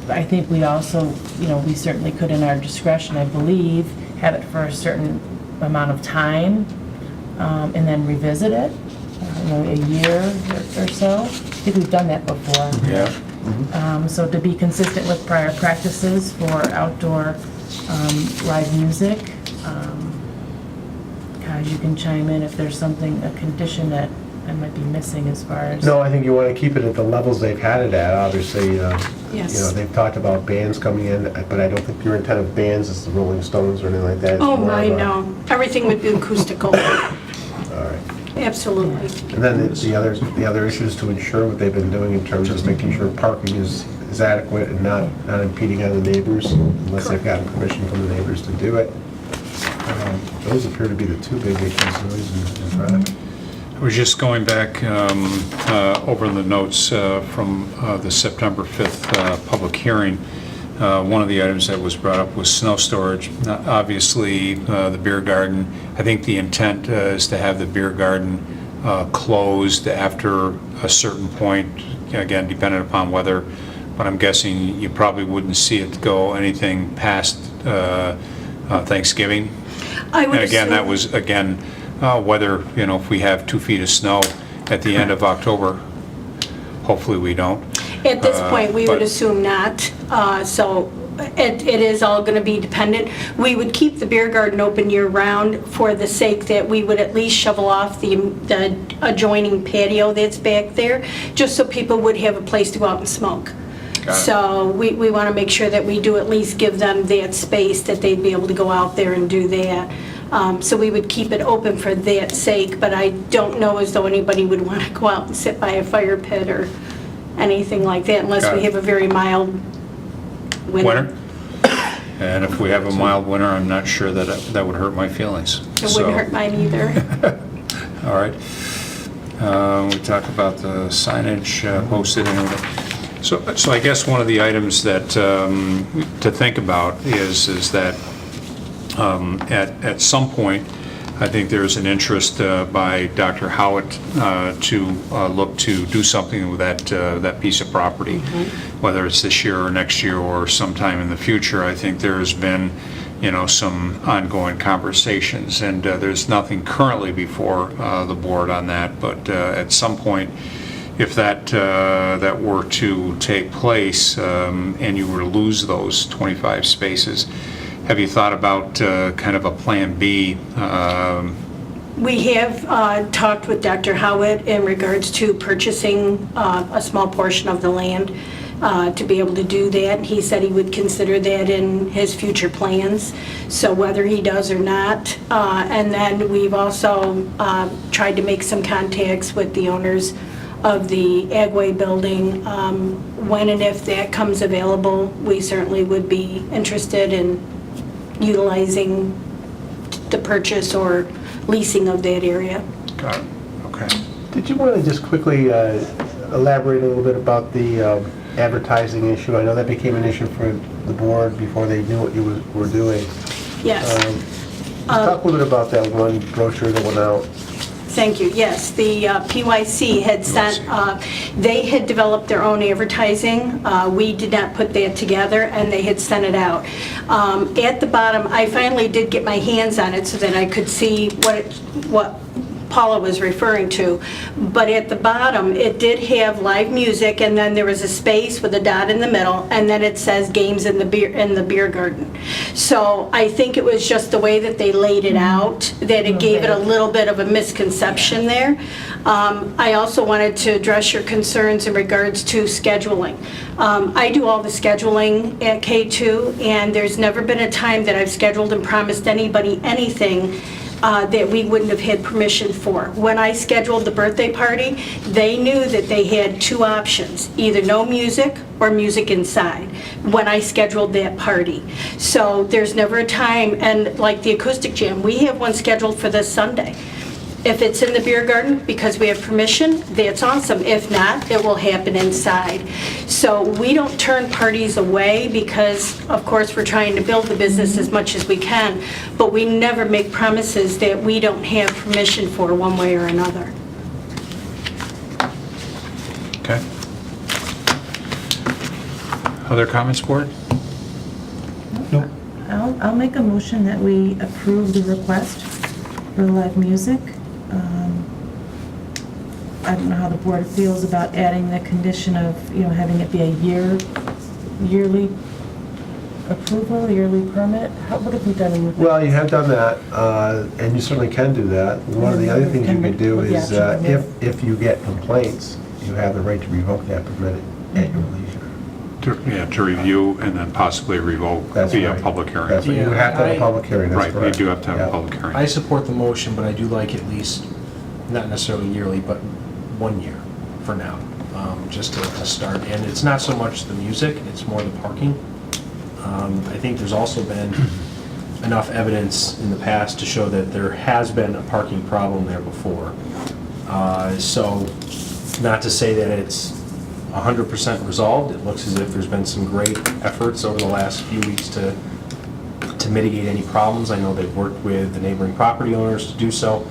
I think we also, we certainly could in our discretion, I believe, have it for a certain amount of time and then revisit it, a year or so. I think we've done that before. Yeah. So to be consistent with prior practices for outdoor live music, you can chime in if there's something, a condition that I might be missing as far as... No, I think you want to keep it at the levels they've had it at, obviously. Yes. They've talked about bands coming in, but I don't think your intent of bands is the Rolling Stones or anything like that. It's Oh, more my, of a- no. Everything would be acoustical. All right. Absolutely. And then the other issue is to ensure what they've been doing in terms of making sure parking is adequate and not impeding on the neighbors, unless they've gotten permission from the neighbors to do it. Those appear to be the two big issues, noise and traffic. I was just going back over the notes from the September 5th public hearing. One of the items that was brought up was snow storage. Obviously, the beer garden, I think the intent is to have the beer garden closed after a certain point, again, depending upon weather, but I'm guessing you probably wouldn't see it go anything past Thanksgiving. I would And again, that assume- was, whether, if we have 2 feet of snow at the end of October, hopefully we don't. At this point, we would but- assume not. So it is all going to be dependent. We would keep the beer garden open year-round for the sake that we would at least shovel off the adjoining patio that's back there, just so people would have a place to go out and smoke. Got it. So we want to make sure that we do at least give them that space, that they'd be able to go out there and do that. So we would keep it open for that sake, but I don't know as though anybody would want to go out and sit by a fire pit or anything like that unless Got we it. have a very mild winter. Winter? And if we have a mild winter, I'm not sure that that would hurt my feelings. It So, wouldn't hurt mine either. All right. We talked about the signage posted and everything. So I guess one of the items that to think about is that at some point, I think there's an interest by Dr. Howitt to look to do something with that piece of property, whether it's this year or next year or sometime in the future. I think there's been, some ongoing conversations, and there's nothing currently before the board on that. But at some point, if that were to take place and you were to lose those 25 spaces, have you thought about kind of a plan B? We have talked with Dr. Howitt in regards to purchasing a small portion of the land to be able to do that. He said he would consider that in his future plans, so whether he does or not. And then we've also tried to make some contacts with the owners of the Agway building. When and if that comes available, we certainly would be interested in utilizing the purchase or leasing of that area. Got it, okay. Did you want to just quickly elaborate a little bit about the advertising issue? I know that became an issue for the board before they knew what you were doing. Yes. Just talk a little bit about that one brochure that went out. Thank you. Yes, the PYC had sent, they had developed their own advertising. We did not put that together, and they had sent it out. At the bottom, I finally did get my hands on it so that I could see what Paula was referring to. But at the bottom, it did have live music, and then there was a space with a dot in the middle, and then it says games in the beer garden. So I think it was just the way that they laid it out, that it gave it a little bit of a misconception there. I also wanted to address your concerns in regards to scheduling. I do all the scheduling at K2, and there's never been a time that I've scheduled and promised anybody anything that we wouldn't have had permission for. When I scheduled the birthday party, they knew that they had two options, either no music or music inside, when I scheduled that party. So there's never a time, and like the acoustic jam, we have one scheduled for this Sunday. If it's in the beer garden because we have permission, that's awesome. If not, it will happen inside. So we don't turn parties away because, of course, we're trying to build the business as much as we can, but we never make promises that we don't have permission for one way or another. Okay. Other comments, board? Nope. I'll make a motion that we approve the request for live music. I don't know how the board feels about adding the condition of, having it be a yearly approval, yearly permit. What have we done in the past? Well, you have done that, and you certainly can do that. One of the other things you could do is, if you get complaints, you have the right to revoke that permit at your leisure. To review and then possibly revoke That's via right. public hearing. That's right. You have to have a public hearing, that's Right, you correct. do have to have a Yeah. public hearing. I support the motion, but I do like at least, not necessarily yearly, but 1 year for now, just to start. And it's not so much the music, it's more the parking. I think there's also been enough evidence in the past to show that there has been a parking problem there before. So, not to say that it's 100% resolved. It looks as if there's been some great efforts over the last few weeks to mitigate any problems. I know they've worked with the neighboring property owners to do so.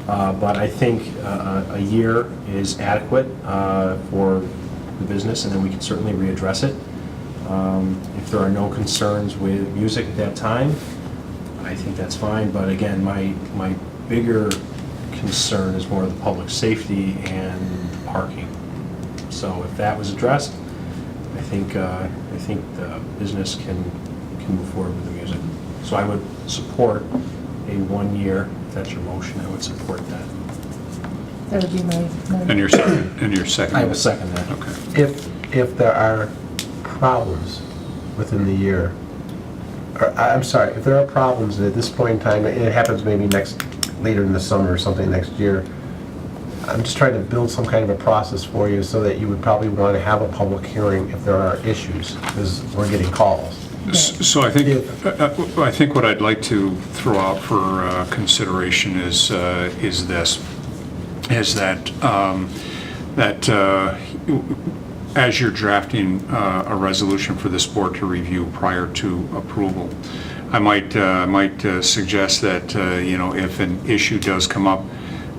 But I think a year is adequate for the business, and then we can certainly readdress it. If there are no concerns with music at that time, I think that's fine. But again, my bigger concern is more the public safety and parking. So if that was addressed, I think the business can move forward with the music. So I would support a 1 year. If that's your motion, I would support that. That would be my. And your second? I will second that. Okay. If there are problems within the year, or I'm sorry, if there are problems at this point in time, and it happens maybe later in the summer or something next year, I'm just trying to build some kind of a process for you so that you would probably want to have a public hearing if there are issues, because we're getting calls. So I think what I'd like to throw out for consideration is that as you're drafting a resolution for this board to review prior to approval, I might suggest that if an issue does come up,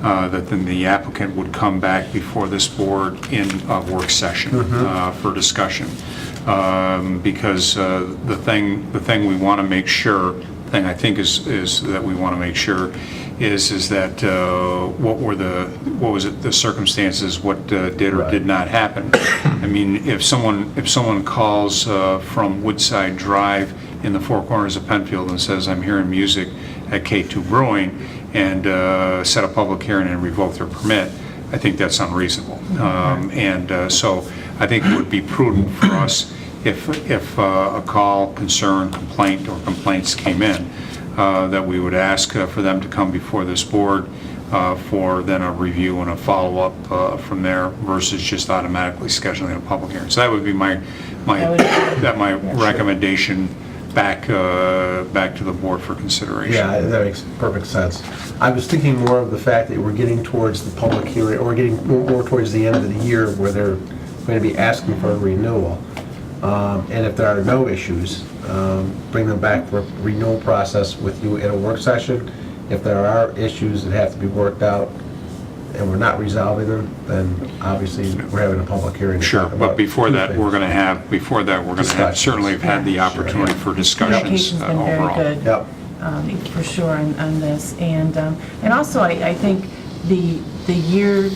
that then the applicant would come back before this board in a work session for discussion. Because the thing we want to make sure, I think is that we want to make sure is that what was the circumstances, what did or did not happen. I mean, if someone calls from Woodside Drive in the Four Corners of Penfield and says, I'm hearing music at K2 Brewing, and set a public hearing and revoke their permit, I think that's unreasonable. So I think it would be prudent for us if a call, concern, complaint, or complaints came in, that we would ask for them to come before this board for then a review and a follow-up from there versus just automatically scheduling a public hearing. So that would be my recommendation back to the board for consideration. Yeah, that makes perfect sense. I was thinking more of the fact that we're getting towards the public hearing, or we're getting more towards the end of the year where they're going to be asking for a renewal. And if there are no issues, bring them back for a renewal process with you in a work session. If there are issues that have to be worked out and we're not resolving them, then obviously we're having a public hearing. to Sure, talk but about before two that, things. we're going to have, certainly have had the opportunity for discussions Communication's been overall. very good. Yep. For sure on this. And also, I think the year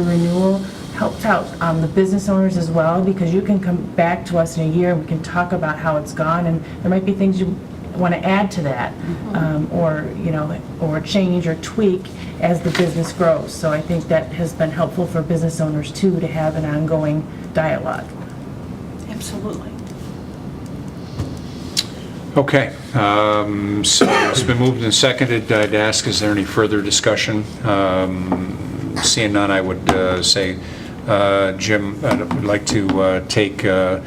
renewal helped out the business owners as well, because you can come back to us in a year and we can talk about how it's gone, and there might be things you want to add to that, or change or tweak as the business grows. So I think that has been helpful for business owners too, to have an ongoing dialogue. Absolutely. Okay, so it's been moved and seconded. I'd ask, is there any further discussion? Seeing none, I would say, Jim, I would like to take a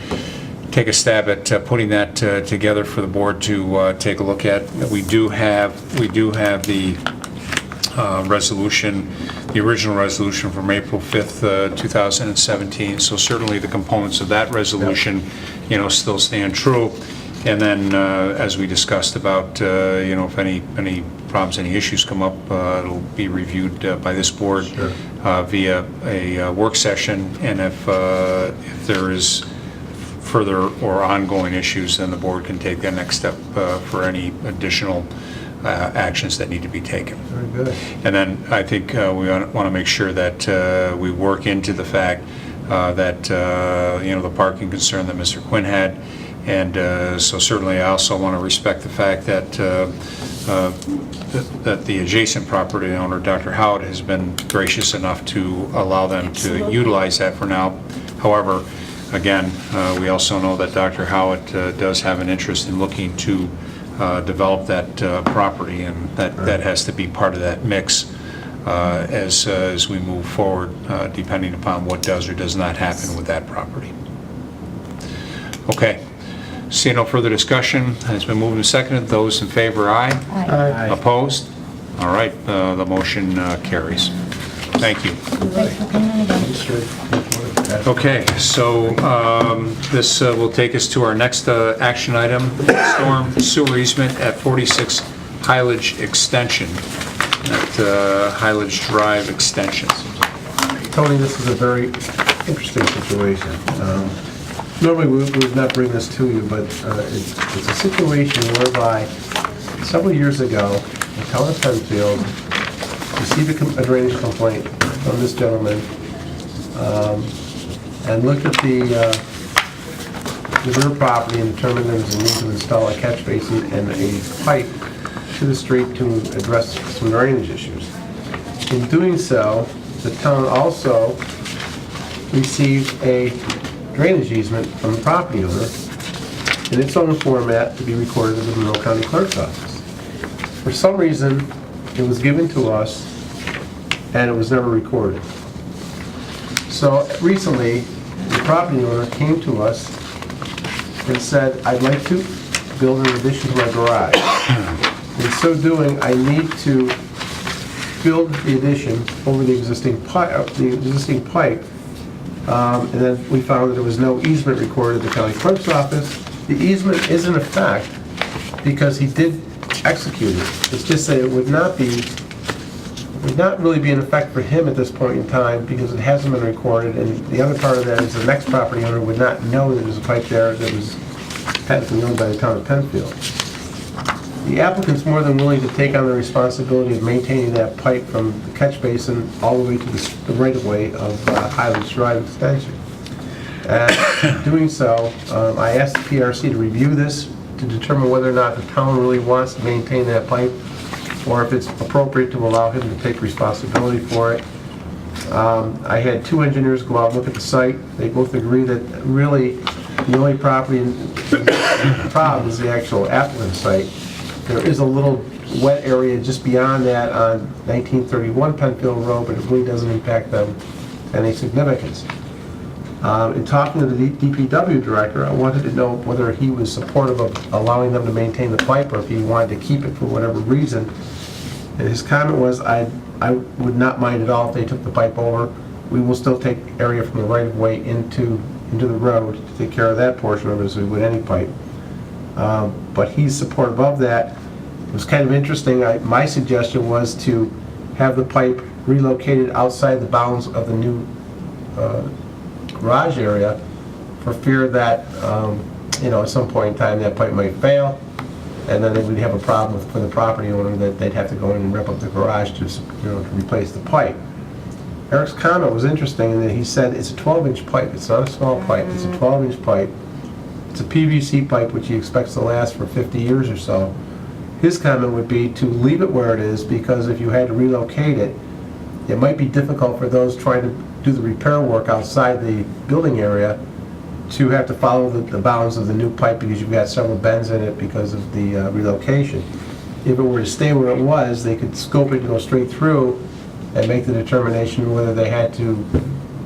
stab at putting that together for the board to take a look at. We do have the resolution, the original resolution from April 5th, 2017. So certainly the components of that resolution, still stand true. And then, as we discussed about, if any problems, any issues come up, it'll be reviewed by this board via a work session. And if there is further or ongoing issues, then the board can take the next step for any additional actions that need to be taken. Very good. And then I think we want to make sure that we work into the fact that, the parking concern that Mr. Quinn had. And so certainly I also want to respect the fact that that the adjacent property owner, Dr. Howard, has been gracious enough to allow them to utilize that for now. However, again, we also know that Dr. Howard does have an interest in looking to develop that property, and that has to be part of that mix as we move forward, depending upon what does or does not happen with that property. Okay. Seeing no further discussion, it's been moved and seconded. Those in favor, aye. Aye. Opposed? All right, the motion carries. Thank you. Thanks for coming in again. Okay, so this will take us to our next action item, storm sewer easement at 46 Highledge Extension, at Highledge Drive Extension. Tony, this is a very interesting situation. Normally, we would not bring this to you, but it's a situation whereby several years ago, the town of Penfield received a drainage complaint from this gentleman and looked at the rear property and determined there was a need to install a catch basin and a pipe to the street to address some drainage issues. In doing so, the town also received a drainage easement from the property owner in its own format to be recorded in the Monroe County Clerk's office. For some reason, it was given to us and it was never recorded. So recently, the property owner came to us and said, I'd like to build an addition to my garage. In so doing, I need to build the addition over the existing pipe. And then we found that there was no easement recorded in the county clerk's office. The easement is in effect because he did execute it. It's just that it would not really be in effect for him at this point in time because it hasn't been recorded. And the other part of that is the next property owner would not know that there's a pipe there that was patently owned by the town of Penfield. The applicant's more than willing to take on the responsibility of maintaining that pipe from the catch basin all the way to the right-of-way of Highledge Drive Extension. And doing so, I asked the PRC to review this to determine whether or not the town really wants to maintain that pipe or if it's appropriate to allow him to take responsibility for it. I had two engineers go out and look at the site. They both agree that really the only property problem is the actual applicant site. There is a little wet area just beyond that on 1931 Penfield Road, but it really doesn't impact them any significance. In talking to the DPW director, I wanted to know whether he was supportive of allowing them to maintain the pipe or if he wanted to keep it for whatever reason. And his comment was, I would not mind at all if they took the pipe over. We will still take area from the right-of-way into the road to take care of that portion of it as we would any pipe. But he's supportive of that. It was kind of interesting. My suggestion was to have the pipe relocated outside the bounds of the new garage area for fear that, at some point in time that pipe might fail, and then we'd have a problem for the property owner that they'd have to go in and rip up the garage to replace the pipe. Eric's comment was interesting in that he said it's a 12-inch pipe. It's not a small pipe. It's a 12-inch pipe. It's a PVC pipe, which he expects to last for 50 years or so. His comment would be to leave it where it is, because if you had to relocate it, it might be difficult for those trying to do the repair work outside the building area to have to follow the bounds of the new pipe, because you've got several bends in it because of the relocation. If it were to stay where it was, they could scope it and go straight through and make the determination whether they had to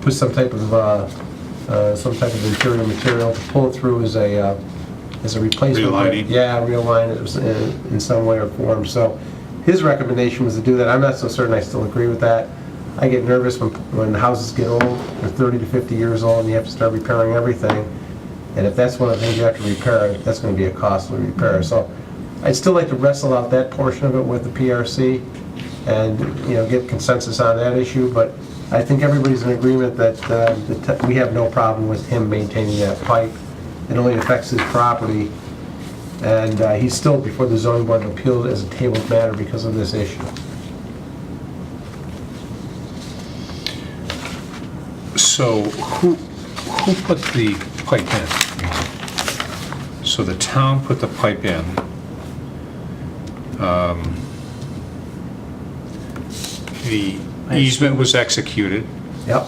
put some type of interior material to pull it through as a replacement. Realigning. Yeah, realign it in some way or form. So his recommendation was to do that. I'm not so certain I still agree with that. I get nervous when houses get old, they're 30 to 50 years old, and you have to start repairing everything. And if that's one of the things you have to repair, that's going to be a costly repair. So I'd still like to wrestle out that portion of it with the PRC and get consensus on that issue. But I think everybody's in agreement that we have no problem with him maintaining that pipe. It only affects his property, and he's still before the zoning board of appeals as a tabled matter because of this issue. So who put the pipe in? So the town put the pipe in. The easement was executed, Yep.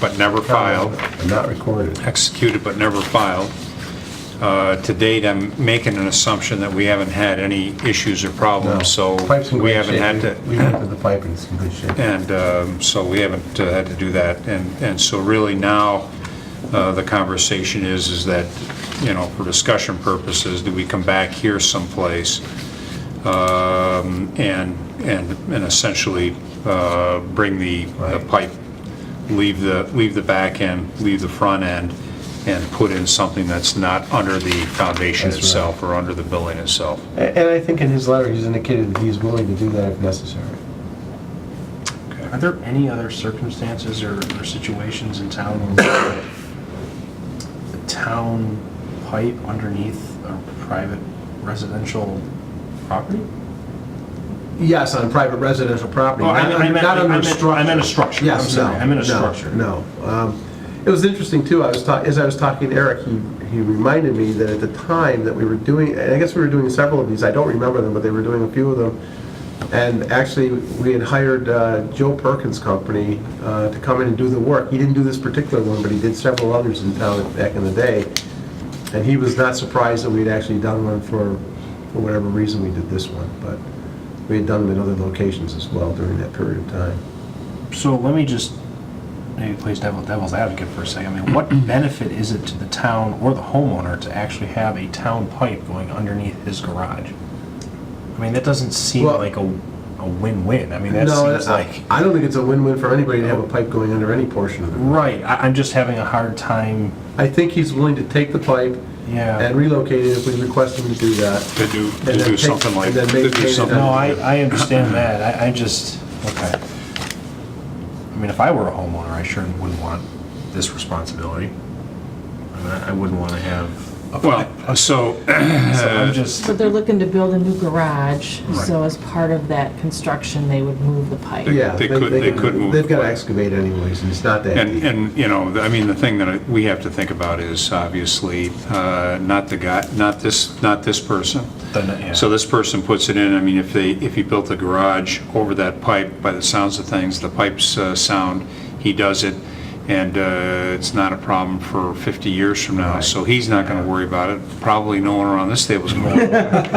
but never filed. And not recorded. Executed but never filed. To date, I'm making an assumption that we haven't had any issues or No. problems, so Pipe's in we great haven't shape. had to. We rented the pipe and it's in good shape. And so we haven't had to do that. And so really now, the conversation is that, for discussion purposes, do we come back here someplace and essentially bring the Right. pipe, leave the back end, leave the front end, and put in something that's not under the foundation That's itself or under the building itself. And I think in his letter, he's indicated that he's willing to do that if necessary. Are there any other circumstances or situations in town where the town pipe underneath a private residential property? Yes, on private residential property. Oh, I meant a structure. Yes, I'm sorry, I meant a no, structure. No. It was interesting too, as I was talking to Eric, he reminded me that at the time that we were doing, and I guess we were doing several of these, I don't remember them, but they were doing a few of them. And actually, we had hired Joe Perkins' company to come in and do the work. He didn't do this particular one, but he did several others in town back in the day. And he was not surprised that we had actually done one for whatever reason we did this one. But we had done them in other locations as well during that period of time. So let me just maybe play devil's advocate for a second. I mean, what benefit is it to the town or the homeowner to actually have a town pipe going underneath his garage? I mean, that doesn't seem Well, like a win-win. I mean, that seems like... I don't think it's a win-win for anybody to have a pipe going under any portion of it. Right, I'm just having a hard time... I think he's willing to take the pipe Yeah. and relocate it if we request him to do that. To do then take- something like, and then to do maintain it. something. No, I understand that. I just... Okay. I mean, if I were a homeowner, I sure wouldn't want this responsibility. I mean, I wouldn't want to have... Well, so, So I'm just... But they're looking to build a new garage, Right. so as part of that construction, they would move the pipe. Yeah, They could move They've got to the pipe. excavate anyways, and it's not that deep. and, I mean, the thing that we have to think about is obviously, not this person. Yeah. So this person puts it in, I mean, if he built a garage over that pipe, by the sounds of things, the pipes sound, he does it, and it's not a problem for 50 years from now, so he's not going to worry about it. Probably no one around this table's going to worry about it.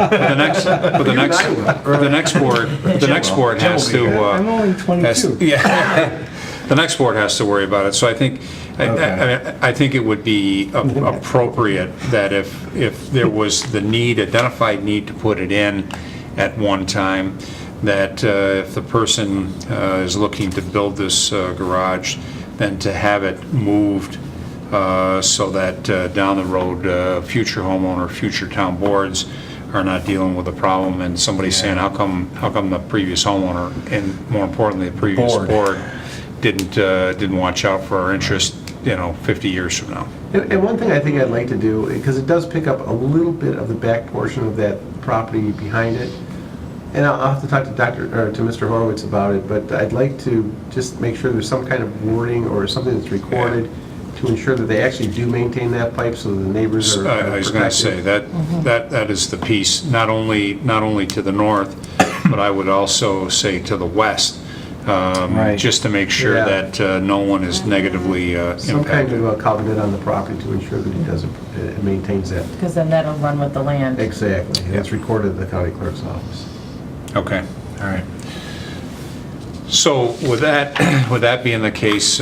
But the next board has to... I'm only 22. Yeah. The next board has to worry about it, so I think, I think it would be appropriate that if there was the need, identified need to put it in at one time, that if the person is looking to build this garage, then to have it moved so that down the road, future homeowner, future town boards are not dealing with a problem and somebody saying, how come the previous homeowner, and more importantly, the previous board didn't watch out for our interest, 50 years from now. And one thing I think I'd like to do, because it does pick up a little bit of the back portion of that property behind it, and I'll have to talk to Mr. Horowitz about it, but I'd like to just make sure there's some kind of wording or something that's recorded to ensure that they actually do maintain that pipe so the neighbors are protected. I was going to say, that is the piece, not only to the north, but I would also say to the west, just to make sure that no one is negatively Some kind impacted. of a covenant on the property to ensure that it maintains that. Because then that'll run with the land. Exactly. And it's recorded in the county clerk's office. Okay, all right. So with that being the case,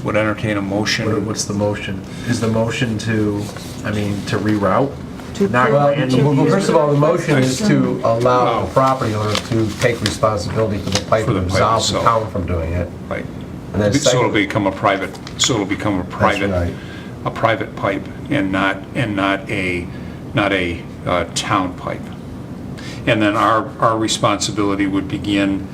would entertain a motion. What's the motion? Is the motion to reroute? Well, first of all, the motion is to allow the property owner to take responsibility for the pipe For the and pipe absolve the itself. town from doing it. Right. And then So it'll second, become a private right. a private pipe and not a town pipe. And then our responsibility would begin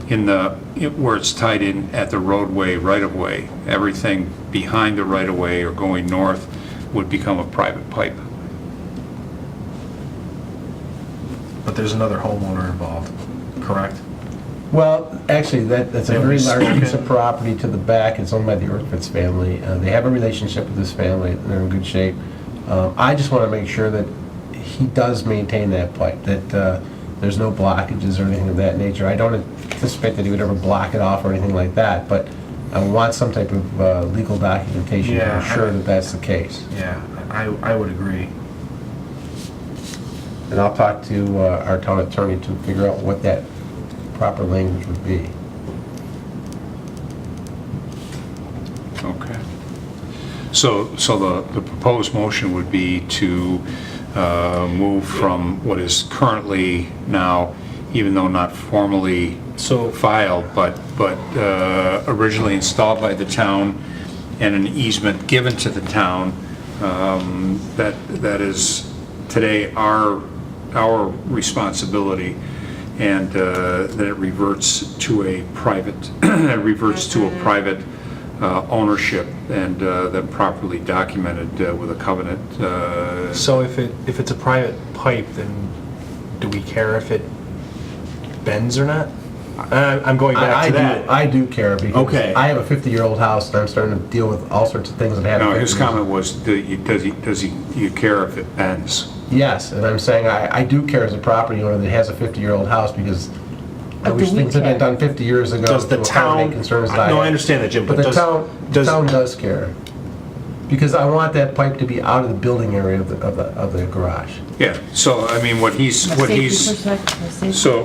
where it's tied in at the roadway right-of-way. Everything behind the right-of-way or going north would become a private pipe. But there's another homeowner involved, correct? well, actually, that's a very large piece of property to the back. It's owned by the Ortvitz family. They have a relationship with this family. They're in good shape. I just want to make sure that he does maintain that pipe, that there's no blockages or anything of that nature. I don't anticipate that he would ever block it off or anything like that, but I want some type of legal documentation to ensure that that's the case. Yeah, I would agree. And I'll talk to our town attorney to figure out what that proper language would be. Okay. So the proposed motion would be to move from what is currently now, even though not formally filed, but originally installed by the town and an easement given to the town, that is today our responsibility, and that it reverts to a private ownership, and then properly documented with a covenant. So if it's a private pipe, then do we care if it bends or not? I'm going back to that. I do care because Okay. I have a 50-year-old house and I'm starting to deal with all sorts of things that happen. No, his comment was, does he care if it bends? Yes, and I'm saying I do care as a property owner that has a 50-year-old house because I But wish do we things had been care? done 50 years ago Does the to accommodate town? concerns that I No, have. I understand that, Jim. But the town does care. Because I want that pipe to be out of the building area of the garage. Yeah, so, I mean, what he's, so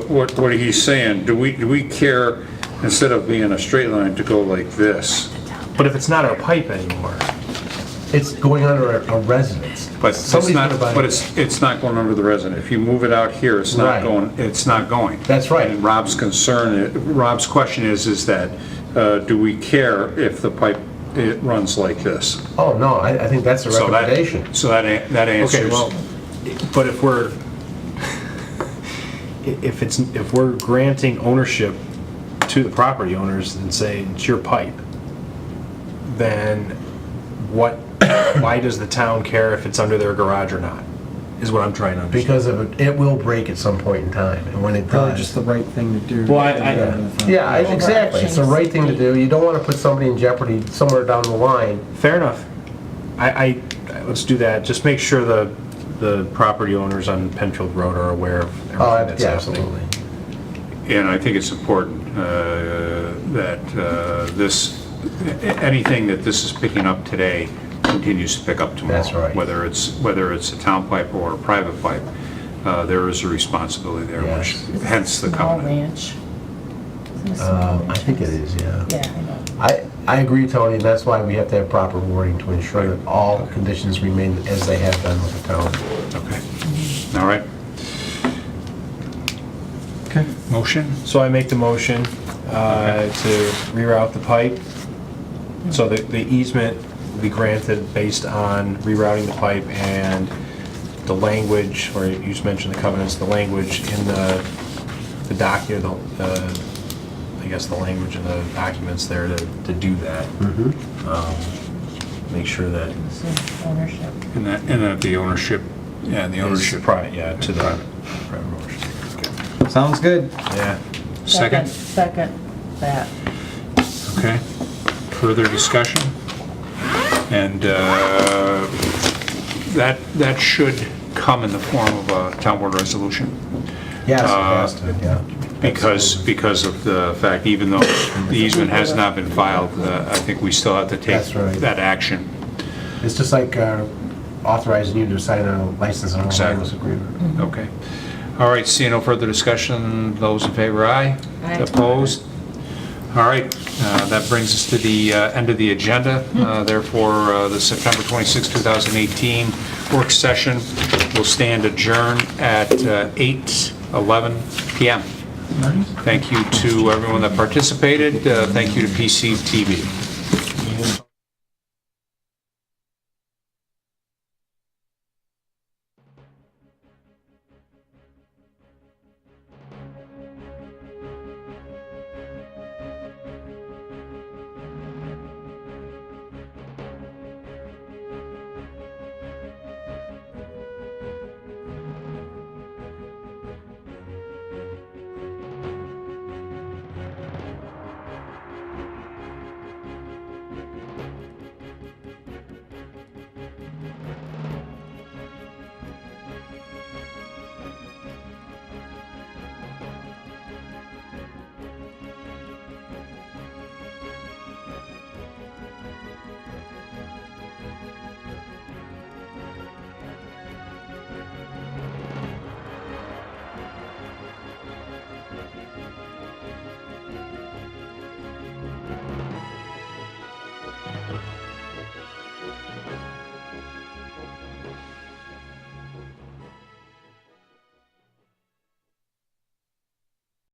what he's saying, do we care, instead of being a straight line, to go like this? But if it's not our pipe anymore, It's going under a residence. But it's Somebody's not, gonna buy but it. it's not going under the resident. If you move it out here, it's not Right. going, it's not going. That's right. And Rob's question is that, do we care if the pipe, it runs like this? Oh, no, I think that's a So that- recommendation. So that answers. okay, well, but if we're granting ownership to the property owners and say it's your pipe, then why does the town care if it's under their garage or not? Is what I'm trying to understand. Because it will break at some point in time, and when it Probably does. just the right thing to do. Well, Yeah, exactly. It's the right thing to do. You don't want to put somebody in jeopardy somewhere down the line. Fair enough. Let's do that. Just make sure the property owners on Penfield Road are aware of everything that's Yeah, happening. absolutely. And I think it's important, anything that this is picking up today continues to pick up tomorrow. That's right. Whether it's a town pipe or a private pipe, there is a responsibility there, which Yes. hence the Small covenant. ranch. Isn't it a small I ranch? think it is, yeah. Yeah, I know. I agree, Tony, and that's why we have to have proper wording to ensure that all conditions remain as they have been with the town. Okay. All right. Okay. Motion? So I make the motion to reroute the pipe. So the easement will be granted based on rerouting the pipe and the language, or you just mentioned the covenants, the language in the document, I guess the language in the documents there to do that. Make sure that This is ownership. And that the ownership, the is ownership. private, to the Private. private ownership. Sounds good. Yeah. Second? Second, that. Okay. Further discussion? And that should come in the form of a town board resolution. Yes, it has to, yeah. Because of the fact, even though the easement has not been filed, I think we still have to take That's right. that action. It's just like authorizing you to sign a license and all Exactly. those agreement. Okay. All right, seeing no further discussion, those in favor, aye? Aye. Opposed? All right, that brings us to the end of the agenda. Therefore, the September 26, 2018 work session will stand adjourned at 8:11 PM. Thank you to everyone that participated. Thank you to PC TV.